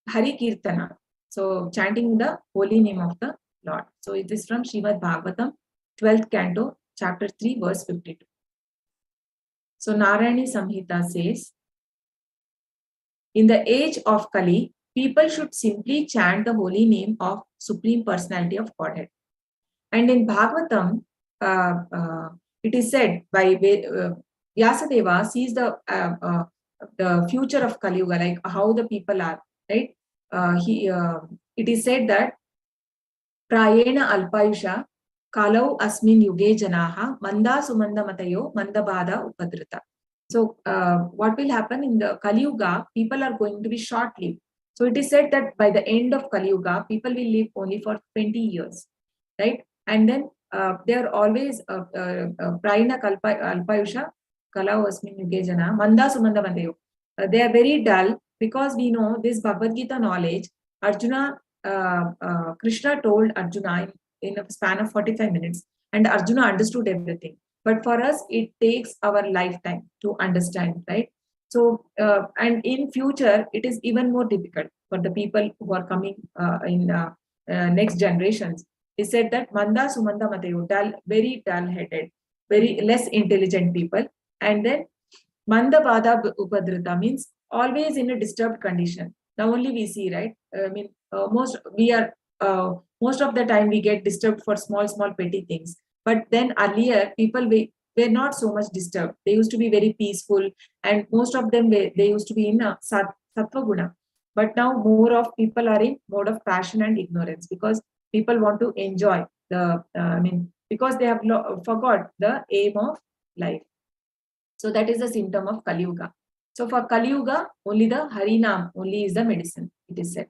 Hari Kirtana. So chanting the holy name of the Lord. So it is from Srimad Bhagavatam, 12th canto, chapter 3, verse 52. So Narayani Samhita says, in the age of Kali, people should simply chant the holy name of Supreme Personality of Godhead. And in Bhagavatam, it is said by Vyasadeva sees the future of Kali Yuga, like how the people are, right? It is said that Prayena Alpayusha Kalau Asmin Yuge Janaha Manda Sumanda Matayo Mandabada Upadrita. So what will happen in the Kali Yuga, people are going to be short-lived. So it is said that by the end of Kali Yuga, people will live only for 20 years, right? And then they are always Prayena Alpayusha Kalau Asmin Yuge Jana Manda Sumanda Matayo. They are very dull because we know this Bhagavad Gita knowledge. Arjuna, Krishna told Arjuna in a span of 45 minutes, and Arjuna understood everything. But for us, it takes our lifetime to understand, right? So, and in future, it is even more difficult for the people who are coming in next generations. He said that Manda Sumanda Matayo, dull, very dull-headed, very less intelligent people, and then Manda Bada Upadrita means always in a disturbed condition. Now only we see, right? Most of the time we get disturbed for small petty things. But then earlier people were not so much disturbed. They used to be very peaceful, and most of them they used to be in sattva guna. But now more of people are in mode of passion and ignorance because people want to enjoy the. Because they have forgot the aim of life. So that is a symptom of Kali Yuga. So for Kali Yuga, only the Harinam only is the medicine, it is said.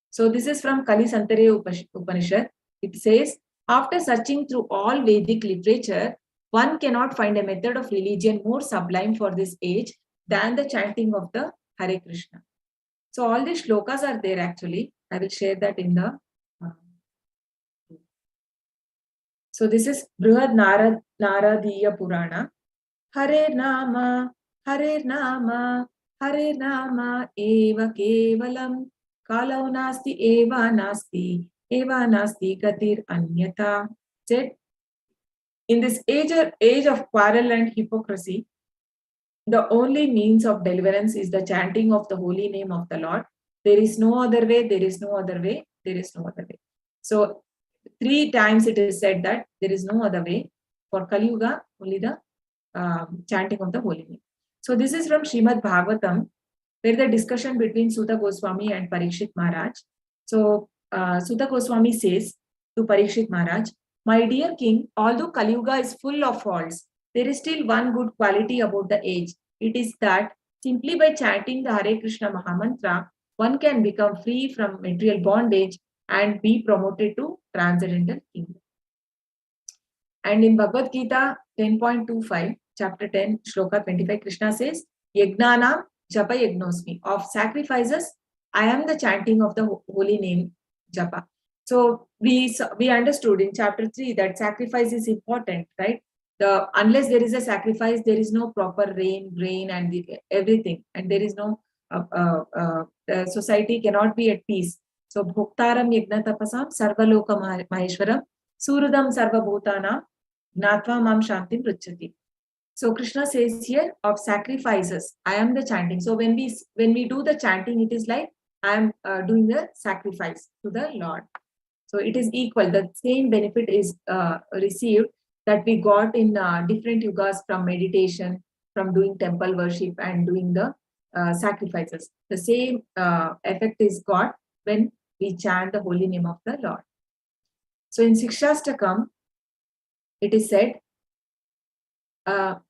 So this is from Kali Santare Upanishad. It says, after searching through all Vedic literature, one cannot find a method of religion more sublime for this age than the chanting of the Hare Krishna. So all these shlokas are there actually. I will share that in the... So this is Brihad Naradiya Purana. Hare Nama, Hare Nama, Hare Nama, Eva Kevalam, Kalau Nasti, Eva Nasti, Eva Nasti, Gatir Anyata. Said, in this age of quarrel and hypocrisy, the only means of deliverance is the chanting of the holy name of the Lord. There is no other way, there is no other way, there is no other way. So 3 times it is said that there is no other way. For Kali Yuga, only the chanting of the holy name. So this is from Srimad Bhagavatam, where the discussion between Suta Goswami and Parikshit Maharaj. So Suta Goswami says to Parikshit Maharaj, my dear king, although Kali Yuga is full of faults, there is still one good quality about the age. It is that simply by chanting the Hare Krishna Mahamantra, one can become free from material bondage and be promoted to transcendental kingdom. And in Bhagavad Gita 10.25, chapter 10, shloka 25, Krishna says, Yagnanam Japa Yagnosmi. Of sacrifices, I am the chanting of the holy name Japa. So we understood in chapter 3 that sacrifice is important, right? Unless there is a sacrifice, there is no proper rain and everything, and there is no the society cannot be at peace. So Bhoktaram Yagna Tapasam Sarvaloka Maheshwaram Surudam Sarva Bhutana Natva Mam Shantim Ruchati. So Krishna says here of sacrifices, I am the chanting. So when we do the chanting, it is like I am doing the sacrifice to the Lord. So it is equal. The same benefit is received that we got in different yugas from meditation, from doing temple worship and doing the sacrifices. The same effect is got when we chant the holy name of the Lord. So in Sikshastakam, it is said, Nam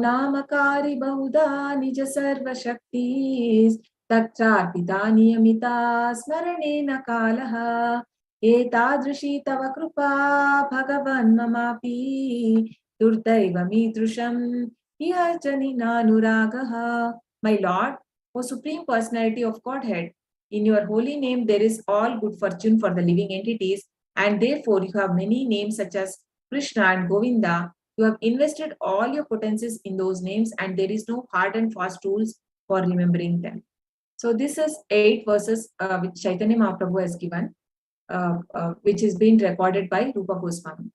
Namakari Bahuda Nija Sarva Shaktis Tatra Pitani Amita Smaranena Kalaha Etadrishi Tava Krupa Bhagavan Mamapi Durtaiva Mitrusham Yajani Nanuragaha. My Lord, O Supreme Personality of Godhead, in your holy name there is all good fortune for the living entities, and therefore you have many names such as Krishna and Govinda. You have invested all your potencies in those names, and there is no hard and fast rules for remembering them. So this is 8 verses which Chaitanya Mahaprabhu has given, which is being recorded by Rupa Goswami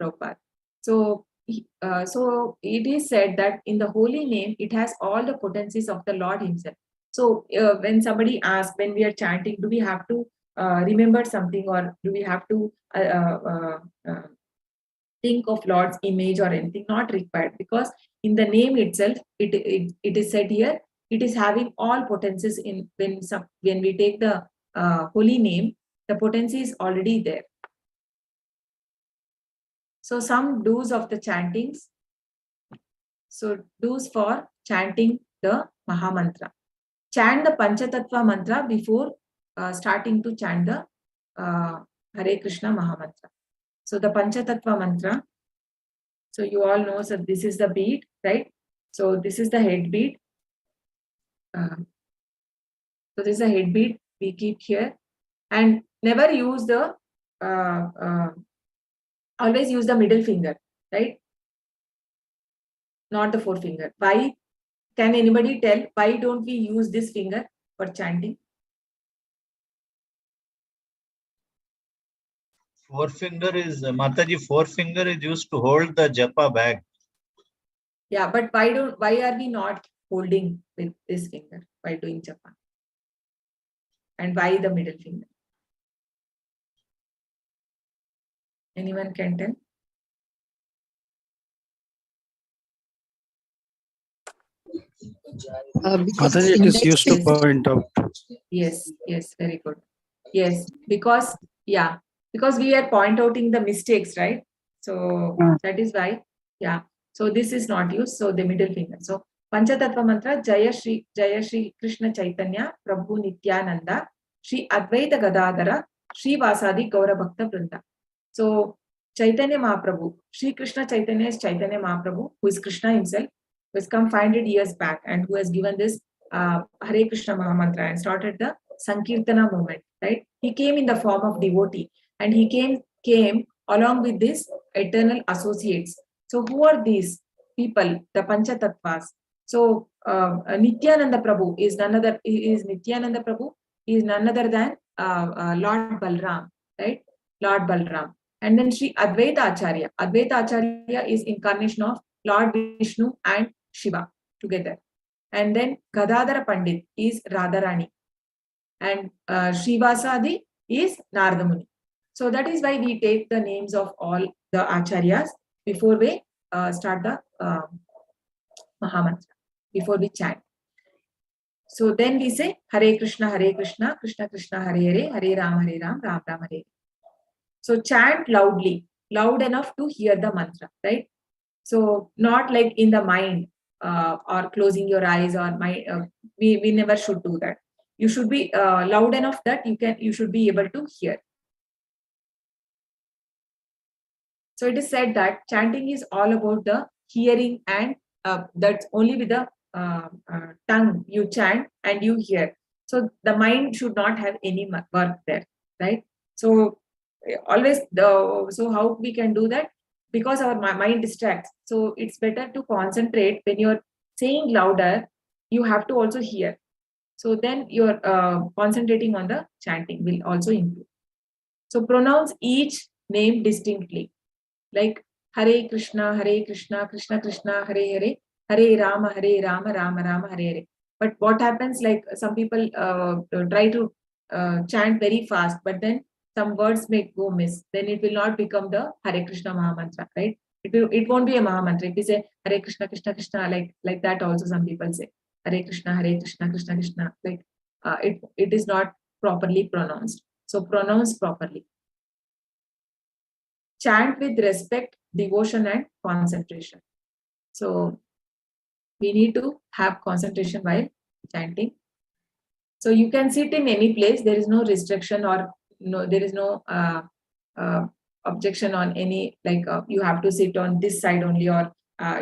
Prabhupada. So it is said that in the holy name, it has all the potencies of the Lord himself. So when somebody asks, when we are chanting, do we have to remember something, or do we have to think of Lord's image or anything? Not required, because in the name itself, it is said here, it is having all potencies. In when we take the holy name, the potency is already there. So some do's of the chantings. So do's for chanting the Mahamantra. Chant the Panchatattva mantra before starting to chant the Hare Krishna Mahamantra. So the Panchatattva mantra. So you all know, so this is the beat, right? So this is the head beat. So this is a head beat we keep here, and never use the always use the middle finger, right? Not the forefinger. Why? Can anybody tell why don't we use this finger for chanting? Forefinger is, Mataji, forefinger is used to hold the japa bag. Yeah, but why are we not holding with this finger while doing japa? And why the middle finger? Anyone can tell? Because Mataji, it is used to point out. Yes, very good. Yes, because we are pointing the mistakes, right? So that is why, so this is not used. So the middle finger. So Panchatattva mantra, Jaya Shri Krishna Chaitanya Prabhu Nityananda Shri Advaita Gadadhara Shri Vasadi Gaura Bhakta Vrinda. So Chaitanya Mahaprabhu, Shri Krishna Chaitanya is Chaitanya Mahaprabhu, who is Krishna himself, who has come 500 years back and who has given this Hare Krishna Mahamantra and started the Sankirtana movement, right? He came in the form of devotee, and he came along with these eternal associates. So who are these people? The Panchatattvas. So Nityananda Prabhu is none other. Is Nityananda Prabhu is none other than Lord Balram, right? Lord Balram. And then Sri Advaita Acharya. Advaita Acharya is incarnation of Lord Vishnu and Shiva together. And then Gadadhara Pandit is Radharani. And Srivasadi is Narada Muni. So that is why we take the names of all the acharyas before we start the Mahamantra, before we chant. So then we say Hare Krishna, Krishna Krishna, Hare Hare, Hare Ram, Ram Ram, Hare. So chant loudly, loud enough to hear the mantra, right? So not like in the mind or closing your eyes, or we never should do that. You should be loud enough that you should be able to hear. So it is said that chanting is all about the hearing, and that's only with the tongue you chant and you hear. So the mind should not have any work there, right? So always so how we can do that? Because our mind distracts. So it's better to concentrate. When you're saying louder, you have to also hear. So then you're concentrating on the chanting will also improve. So pronounce each name distinctly, like Hare Krishna, Krishna Krishna, Hare Hare, Hare Rama, Rama Rama, Hare Hare. But what happens, like some people try to chant very fast, but then some words may go miss. Then it will not become the Hare Krishna Mahamantra, right? It won't be a Mahamantra. If we say Hare Krishna, Krishna Krishna, like that also some people say Hare Krishna, Krishna Krishna, like it is not properly pronounced. So pronounce properly. Chant with respect, devotion, and concentration. So we need to have concentration while chanting. So you can sit in any place. There is no restriction, or there is no objection on any, like you have to sit on this side only, or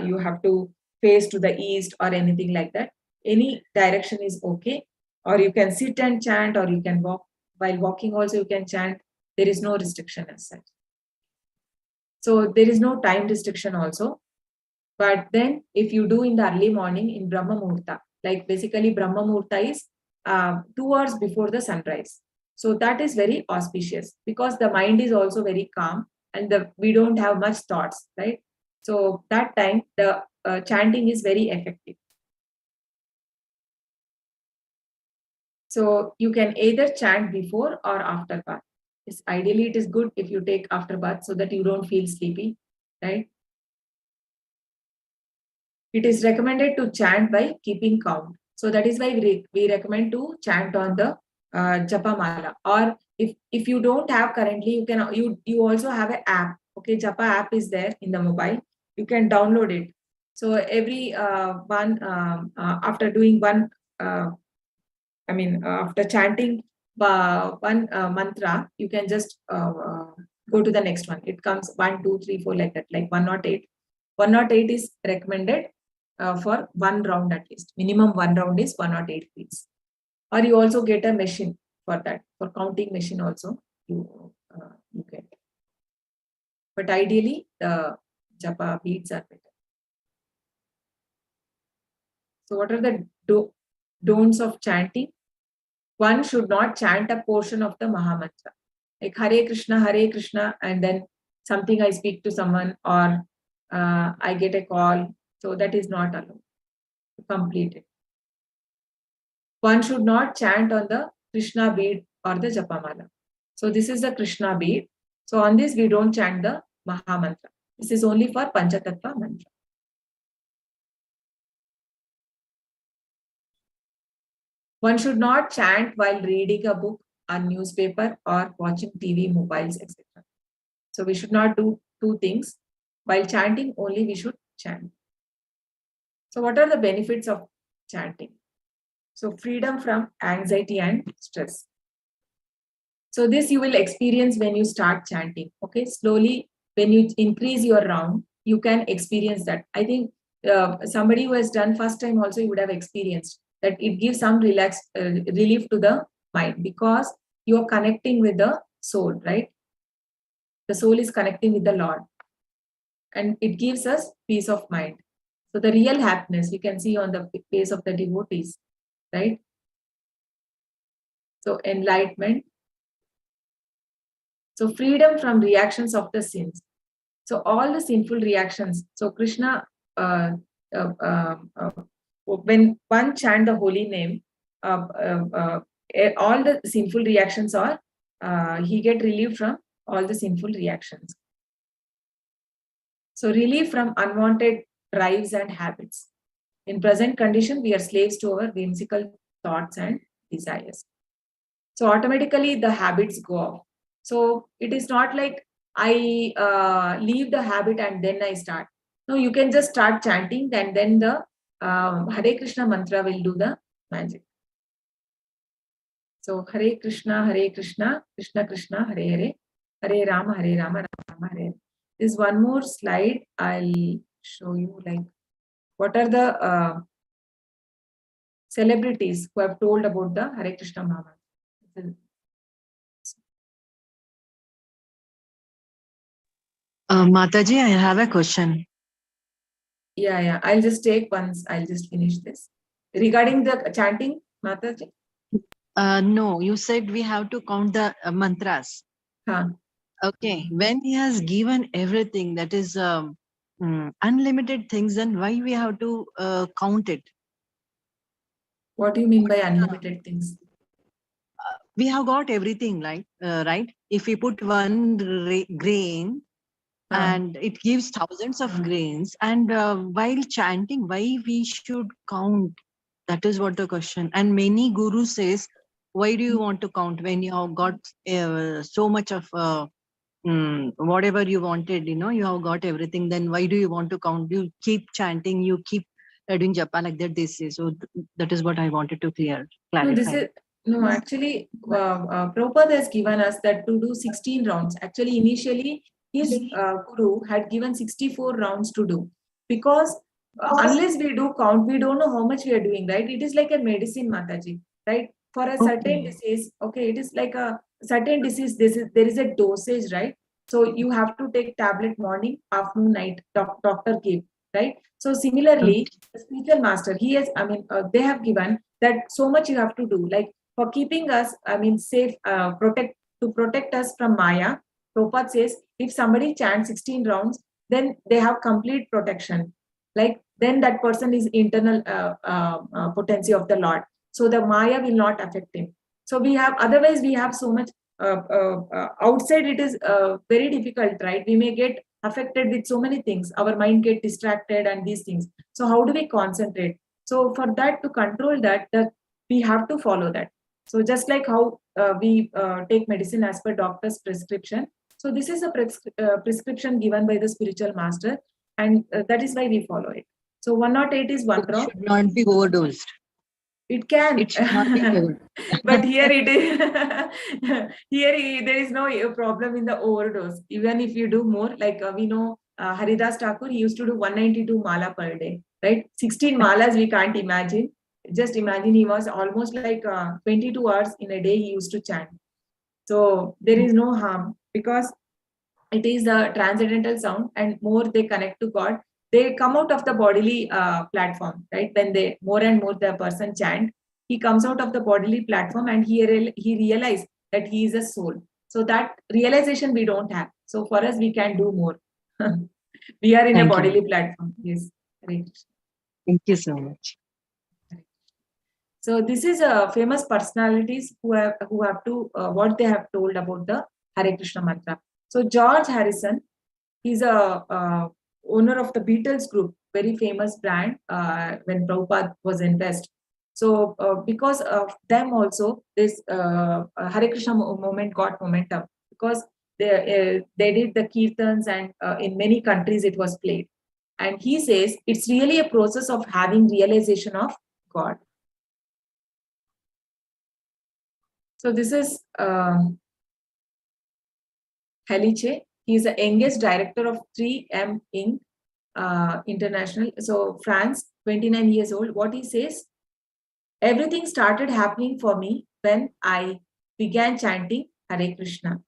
you have to face to the east or anything like that. Any direction is okay. Or you can sit and chant, or you can walk. While walking also you can chant. There is no restriction as such. So there is no time restriction also. But then if you do in the early morning in Brahma Muhurta, like basically Brahma Muhurta is 2 hours before the sunrise. So that is very auspicious because the mind is also very calm and we don't have much thoughts, right? So that time the chanting is very effective. So you can either chant before or after bath. Ideally, it is good if you take after bath so that you don't feel sleepy, right? It is recommended to chant by keeping count. So that is why we recommend to chant on the Japa Mala. Or if you don't have currently, you also have an app. Okay, Japa app is there in the mobile. You can download it. So every after doing one, after chanting one mantra, you can just go to the next one. It comes 1, 2, 3, 4 like that, like 108. 108 is recommended for one round at least. Minimum one round is 108 beats. Or you also get a machine for that. For counting machine also you get. But ideally the japa beats are better. So what are the don'ts of chanting? One should not chant a portion of the Mahamantra. Like Hare Krishna, and then something I speak to someone or I get a call. So that is not allowed to complete it. One should not chant on the Krishna bead or the Japamala. So this is the Krishna bead. So on this we don't chant the Mahamantra. This is only for Panchatattva mantra. One should not chant while reading a book, a newspaper, or watching TV, mobiles, etc. So we should not do two things. While chanting, only we should chant. So what are the benefits of chanting? So freedom from anxiety and stress. So this you will experience when you start chanting. Okay, slowly when you increase your round, you can experience that. I think somebody who has done first time also you would have experienced that it gives some relief to the mind because you are connecting with the soul, right? The soul is connecting with the Lord and it gives us peace of mind. So the real happiness we can see on the face of the devotees, right? So enlightenment. So freedom from reactions of the sins. So all the sinful reactions. So Krishna, when one chant the holy name, all the sinful reactions are, he get relief from all the sinful reactions. So relief from unwanted drives and habits. In present condition, we are slaves to our whimsical thoughts and desires. So automatically the habits go off. So it is not like I leave the habit and then I start. No, you can just start chanting and then the Hare Krishna mantra will do the magic. So Hare Krishna, Krishna Krishna, Hare Hare, Hare Rama, Rama Hare Hare. There's one more slide. I'll show you like what are the celebrities who have told about the Hare Krishna Mahamantra. Mataji, I have a question. Yeah. I'll just take once. I'll just finish this. Regarding the chanting, Mataji? No, you said we have to count the mantras. Huh. Okay, when he has given everything that is unlimited things, then why we have to count it? What do you mean by unlimited things? We have got everything, right? If we put one grain, and it gives thousands of grains, and while chanting, why we should count? That is what the question. And many gurus says, why do you want to count when you have got so much of whatever you wanted, you have got everything, then why do you want to count? You keep chanting, you keep doing japa like that, they say. So that is what I wanted to clarify. Actually, Prabhupada has given us that to do 16 rounds. Actually, initially, his guru had given 64 rounds to do. Because unless we do count, we don't know how much we are doing, right? It is like a medicine, Mataji, right? For a certain disease, okay, it is like a certain disease, there is a dosage, right? So you have to take tablet morning, afternoon, night, doctor give. right? So similarly, the spiritual master, he has, they have given that so much you have to do, like for keeping us, safe, to protect us from Maya. Prabhupada says, if somebody chants 16 rounds, then they have complete protection. Like then that person is internal potency of the Lord. So the Maya will not affect him. So we have, otherwise we have so much outside, it is very difficult, right? We may get affected with so many things. Our mind get distracted and these things. So how do we concentrate? So for that, to control that, we have to follow that. So just like how we take medicine as per doctor's prescription. So this is a prescription given by the spiritual master, and that is why we follow it. So 108 is one It drop. should not be overdosed. It can, It should not be overdosed. but here it is. There is no problem in the overdose. Even if you do more, like we know Haridas Thakur, he used to do 192 mala per day, right? 16 malas we can't imagine. Just imagine, he was almost like 22 hours in a day he used to chant. So there is no harm, because it is a transcendental sound, and more they connect to God, they come out of the bodily platform, right? When they more and more the person chant, he comes out of the bodily platform, and he realizes that he is a soul. So that realization we don't have. So for us, we can do more. We are in a Thank you. bodily platform. Yes. Right. Thank you so much. So this is famous personalities who have to what they have told about the Hare Krishna mantra. So George Harrison, he's a owner of the Beatles group, very famous brand when Prabhupada was in West. So because of them also, this Hare Krishna movement got momentum, because they did the kirtans, and in many countries it was played. And he says it's really a process of having realization of God. So this is Helice. He is the youngest director of 3M Inc. International. So France, 29 years old. What he says, everything started happening for me when I began chanting Hare Krishna.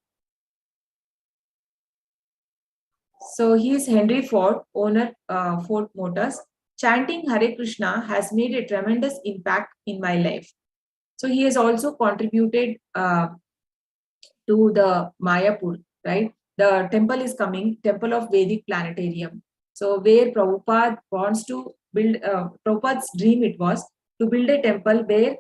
So he is Henry Ford, owner Ford Motors. Chanting Hare Krishna has made a tremendous impact in my life. So he has also contributed to the Mayapur, right? The temple is coming, Temple of Vedic Planetarium. So where Prabhupada wants to build, Prabhupada's dream it was to build a temple where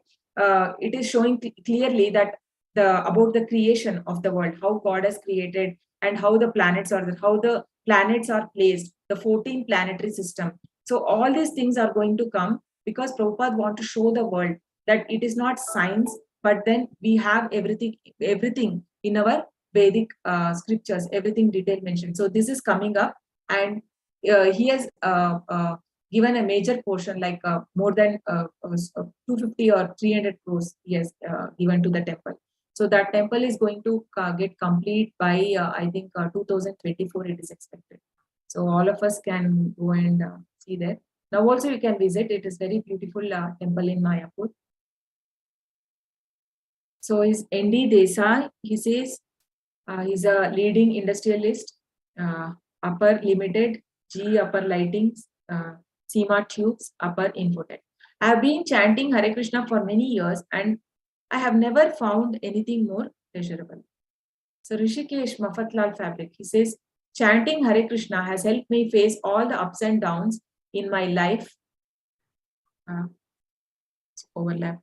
it is showing clearly that about the creation of the world, how God has created, and how the planets are placed, the 14 planetary system. So all these things are going to come because Prabhupada want to show the world that it is not science, but then we have everything in our Vedic scriptures, everything detailed mentioned. So this is coming up, and he has given a major portion, like more than 250 or 300 crores he has given to the temple. So that temple is going to get complete by I think 2024 it is expected. So all of us can go and see there. Now also you can visit. It is very beautiful temple in Mayapur. So is N.D. Desai, he says he's a leading industrialist, Upper Limited, G Upper Lightings, SEMA Tubes, Upper Infotech. I have been chanting Hare Krishna for many years and I have never found anything more pleasurable. So Rishikesh Mafatlal Fabric, he says, chanting Hare Krishna has helped me face all the ups and downs in my life. Overlap.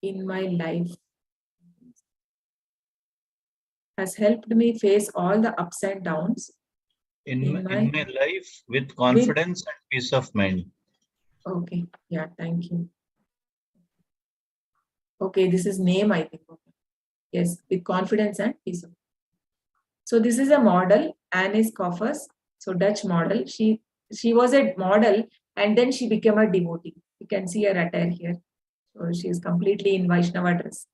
In my life has helped me face all the ups and downs in my life with confidence and peace of mind. Okay, yeah, thank you. Okay, this is name, I think. Okay. Yes, with confidence and peace of mind. So this is a model, Anne Koffers, so Dutch model. She was a model and then she became a devotee. You can see her attire here. So she is completely in Vaishnava dress.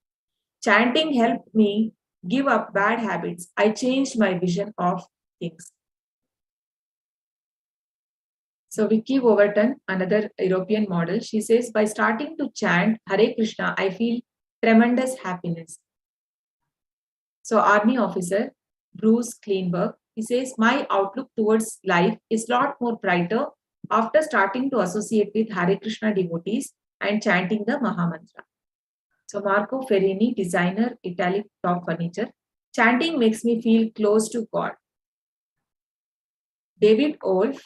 Chanting helped me give up bad habits. I changed my vision of things. So Vicky Overton, another European model, she says, by starting to chant Hare Krishna, I feel tremendous happiness. So Army officer, Bruce Kleinberg, He says, my outlook towards life is a lot more brighter after starting to associate with Hare Krishna devotees and chanting the Mahamantra. So Marco Ferrini, designer, Italic top furniture. Chanting makes me feel close to God. David Wolf,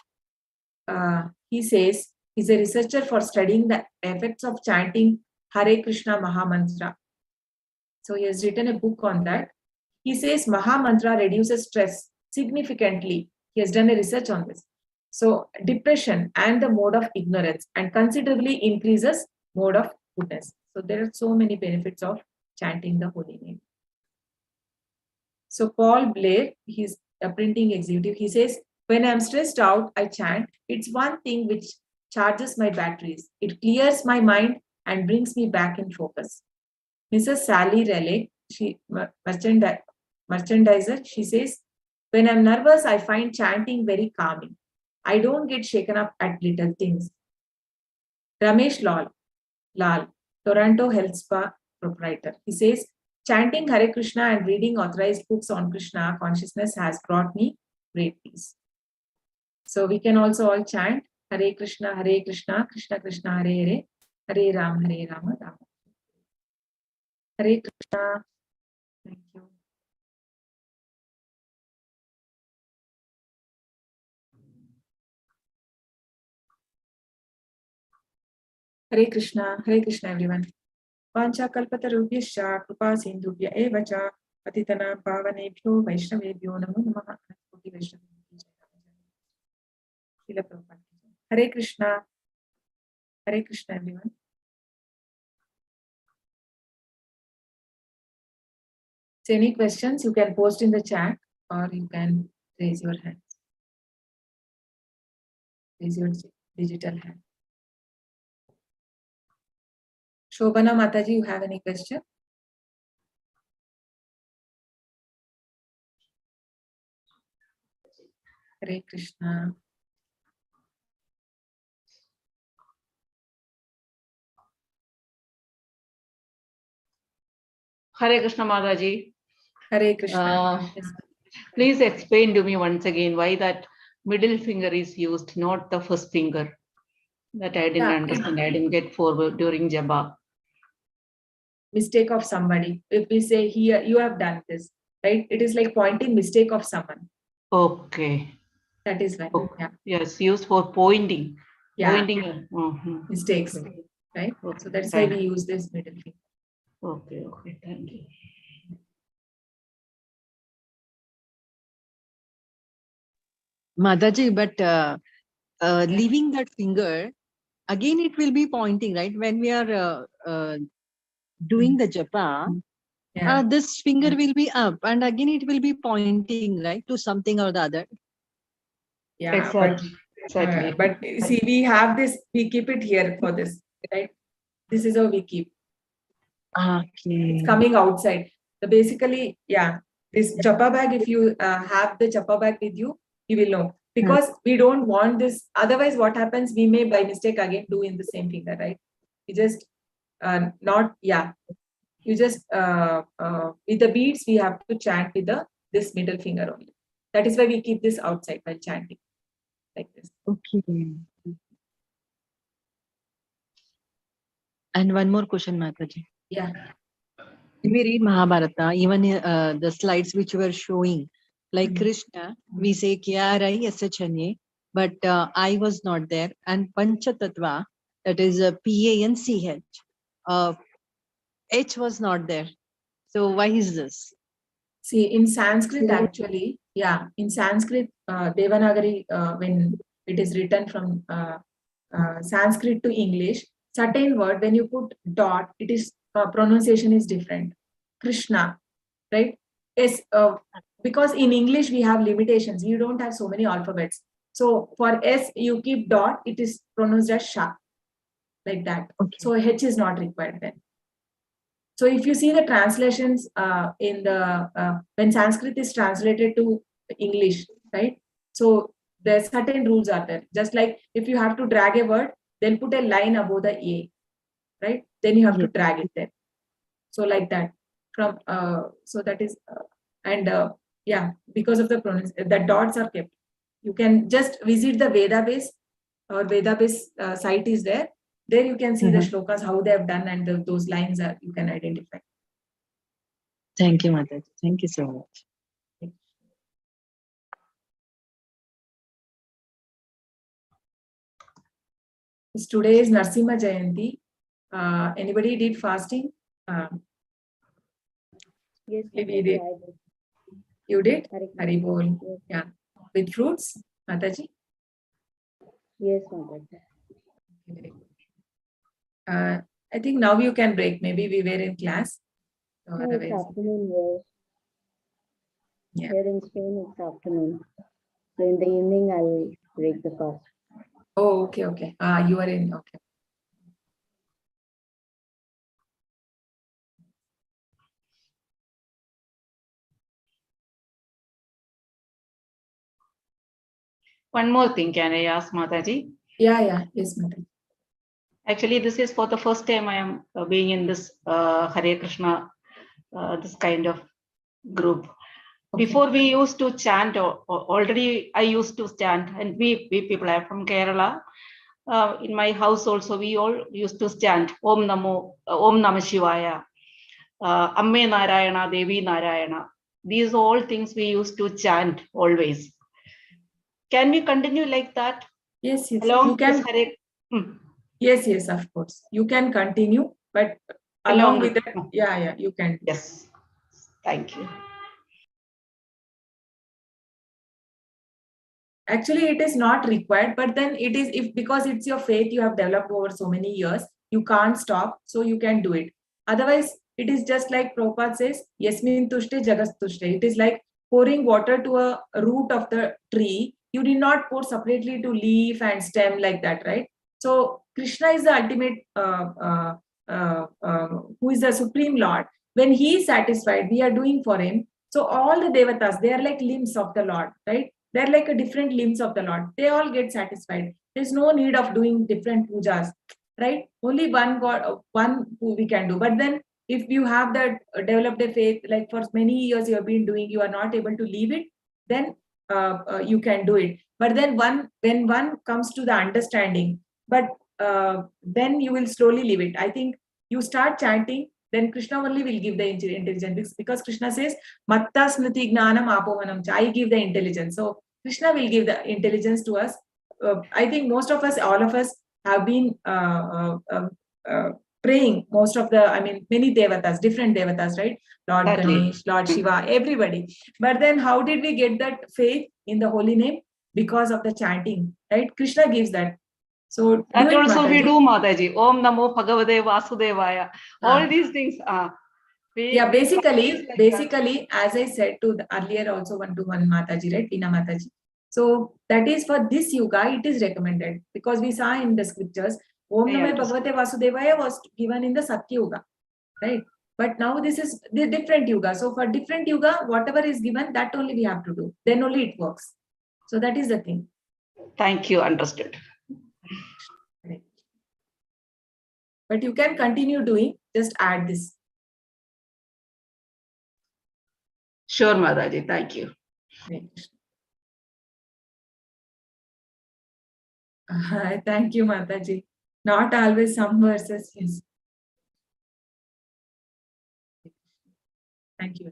he says, he's a researcher for studying the effects of chanting Hare Krishna Mahamantra. So he has written a book on that. He says Mahamantra reduces stress significantly. He has done a research on this. So depression and the mode of ignorance, and considerably increases mode of goodness. So there are so many benefits of chanting the holy name. So Paul Blair, he's a printing executive. He says, when I'm stressed out, I chant. It's one thing which charges my batteries. It clears my mind and brings me back in focus. Mrs. Sally Raleigh, she merchandiser, she says, when I'm nervous, I find chanting very calming. I don't get shaken up at little things. Ramesh Lal, Toronto Health Spa proprietor. He says, chanting Hare Krishna and reading authorized books on Krishna consciousness has brought me great peace. So we can also all chant Hare Krishna, Krishna Krishna, Hare Hare, Hare Rama, Rama. Hare Krishna. Thank you. Hare Krishna everyone. Vancha kalpatarubhyascha kripa sindhubhya eva cha patitana pavanebhyo vaishnavebhyo namo namaha. Hare Krishna everyone. So any questions you can post in the chat or you can raise your hand. Raise your digital hand. Shobana Mataji, you have any question? Hare Krishna. Hare Krishna Mataji. Hare Krishna. Please explain to me once again why that middle finger is used, not the first finger. That I didn't understand. I didn't get forward during japa. Mistake of somebody. If we say here, you have done this, right? It is like pointing mistake of someone. Okay. That is right. Okay. Yeah. Yes, used for pointing. Yeah. Pointing. Mistakes, okay. right? Okay. So that's why we use this middle finger. Okay. Thank you. Mataji, but leaving that finger, again it will be pointing, right? When we are doing the japa, this finger will be up and again it will be pointing, right, to something or the other. Yeah, exactly. But see, we have this, we keep it here for this, right? This is how we keep. Okay. It's coming outside. So basically, this japa bag, if you have the japa bag with you, you will know. Because we don't want this. Otherwise, what happens? We may by mistake again do in the same finger, right? You just You just with the beads, we have to chant with this middle finger only. That is why we keep this outside while chanting, like this. Okay. And one more question, Mataji. Yeah. When we read Mahabharata, even the slides which were showing, like Krishna, we say Kya Rai Asachanye, but I was not there. And Panchatattva, that is PANCH, H was not there. So why is this? See, in Sanskrit, actually, in Sanskrit, Devanagari, when it is written from Sanskrit to English, certain word, when you put dot, it is pronunciation is different. Krishna, right? Is because in English we have limitations. You don't have so many alphabets. So for S, you keep dot, it is pronounced as Sha, like that. Okay. So H is not required then. So if you see the translations in the when Sanskrit is translated to English, right? So there certain rules are there. Just like if you have to drag a word, then put a line above the A, right? Then you have to drag it there. So like that. From so that is Yeah, because of the pronunciation, the dots are kept. You can just visit the Veda base or Veda base site is there. There you can see the shlokas, how they have done, and those lines are you can identify. Thank you, Mataji. Thank you so much. Today is Narsimha Jayanti. Anybody did fasting? Yes, We Mataji, did. I did. You did? Hari Haribol. Yes. Yeah. With fruits, Mataji? Yes, Mataji. I think now you can break. Maybe we were in class. So No, it's otherwise, afternoon here. yeah. Here in Spain, it's afternoon. So in the evening, I'll break the fast. Oh, okay, okay. You are in. Okay. One more thing, can I ask Mataji? Yeah. Yes, Mataji. Actually, this is for the first time I am being in this Hare Krishna, this kind of group. Okay. Before we used to chant, already I used to chant, and we people are from Kerala. In my house also, we all used to chant Om Namah Shivaya, Amme Narayana, Devi Narayana. These all things we used to chant always. Can we continue like that? Yes. Along You can. this Hare. Yes, of course. You can continue, but along with that, yeah, you can. Yes. Thank you. Actually, it is not required, but then it is because it's your faith you have developed over so many years, you can't stop, so you can do it. Otherwise, it is just like Prabhupada says, Yasmin tushte jagas tushte. It is like pouring water to a root of the tree. You did not pour separately to leaf and stem like that, right? So Krishna is the ultimate, who is the supreme Lord. When he is satisfied, we are doing for him. So all the devatas, they are like limbs of the Lord, right? They're like a different limbs of the Lord. They all get satisfied. There's no need of doing different pujas, right? Only one God, one we can do. But then if you have that developed a faith, like for many years you have been doing, you are not able to leave it, then you can do it. But then when one comes to the understanding, but then you will slowly leave it. I think you start chanting, then Krishna only will give the intelligence, because Krishna says, Matta Smriti Gnanam Apohanam. I give the intelligence. So Krishna will give the intelligence to us. I think most of us, all of us, have been praying. Most of many devatas, different devatas, right? Lord Ganesh, Lord Shiva, everybody. But then, how did we get that faith in the holy name? Because of the chanting, right? Krishna gives that. So that do it, also Mataji. we do, Mataji. Om Namo Bhagavate Vasudevaya. All these things are. Basically, as I said to the earlier also one-to-one Mataji, right? Veena Mataji. So that is for this yuga, it is recommended, because we saw in the scriptures, Om Namo Bhagavate Vasudevaya was given in the Satya Yuga, right? But now this is the different yuga. So for different yuga, whatever is given, that only we have to do. Then only it works. So that is the thing. Thank you. Understood. Right. But you can continue doing, just add this. Sure, Mataji. Thank you. Thank you, Mataji. Not always some verses, yes. Thank you.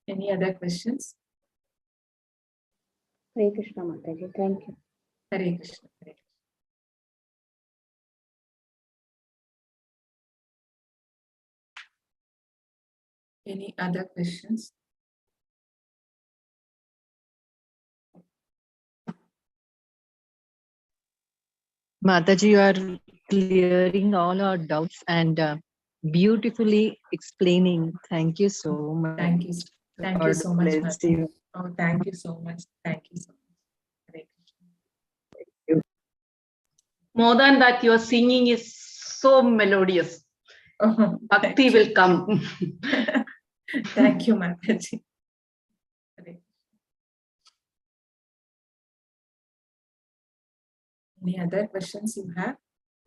Any other questions? Hare Krishna, Mataji. Thank you. Hare Krishna. Hare Krishna. Any other questions? Mataji, you are clearing all our doubts and beautifully explaining. Thank you so much. Thank you. Thank you so much, Bless you. Oh, thank you so much. Thank you so much. Hare you. More than that, your singing is so melodious. Oh, Bhakti will come. Thank you, Mataji. Any other questions you have,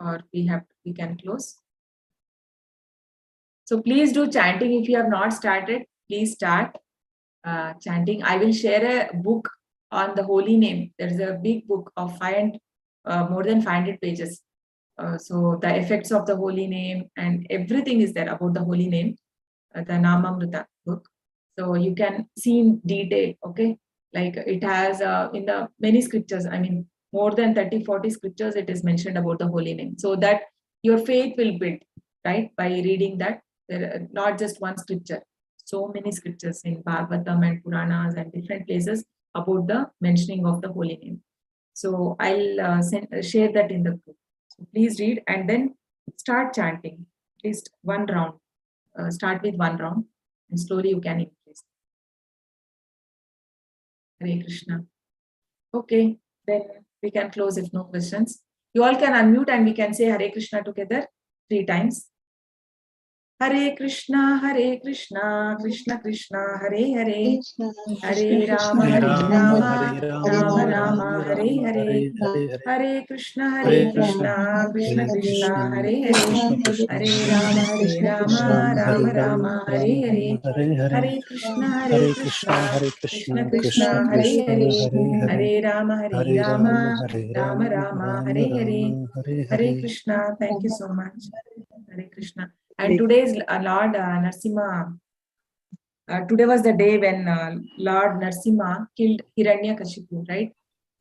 or we can close? So please do chanting. If you have not started, please start. chanting. I will share a book on the holy name. There's a big book of more than 500 pages. So the effects of the holy name and everything is there about the holy name, the Namamrita book. So you can see in detail, okay? Like it has in the many scriptures, I mean, more than 30-40 scriptures, it is mentioned about the holy name. So that your faith will build, right? By reading that, not just one scripture. So many scriptures in Bhagavatam and Puranas and different places about the mentioning of the holy name. So I'll share that in the group. So please read and then start chanting, at least one round. Start with one round and slowly you can increase. Hare Krishna. Okay, then we can close if no questions. You all can unmute and we can say Hare Krishna together 3 times. Hare Krishna, Krishna Krishna, Hare Hare, Hare Rama, Rama Rama, Hare Hare, Hare Krishna, Krishna Krishna, Hare Hare, Hare Rama, Rama Rama, Hare Hare, Hare Krishna, Krishna Krishna, Hare Hare, Hare Rama, Rama Rama, Hare Hare, Hare Krishna. Thank you so much. Hare Krishna. And today's Lord Narsimha. Today was the day when Lord Narsimha killed Hiranyakashipu, right?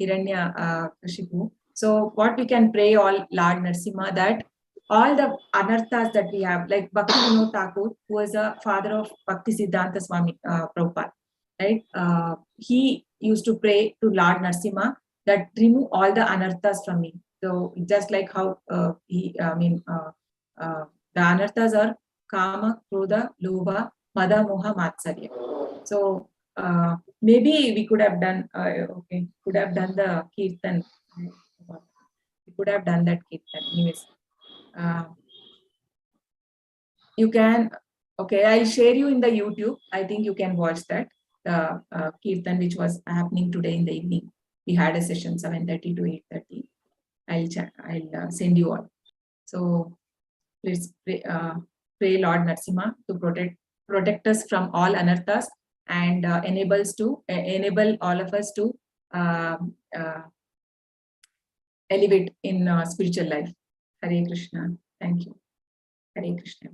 Hiranyakashipu. So what we can pray all Lord Narsimha, that all the anarthas that we have, like Bhakti Vinod Thakur, who was a father of Bhakti Siddhanta Swami Prabhupada, right? He used to pray to Lord Narsimha that remove all the anarthas from me. So just like how the anarthas are Kama, Krodha, Lobha, Mada, Moha, Matsarya. So maybe we could have done, could have done the Kirtan. We could have done that Kirtan. Anyways, you can, I'll share you in the YouTube. I think you can watch that, the Kirtan which was happening today in the evening. We had a session 7:30 to 8:30. I'll send you all. So please pray Lord Narsimha to protect us from all anarthas and enable all of us to elevate in spiritual life. Hare Krishna. Thank you. Hare Krishna.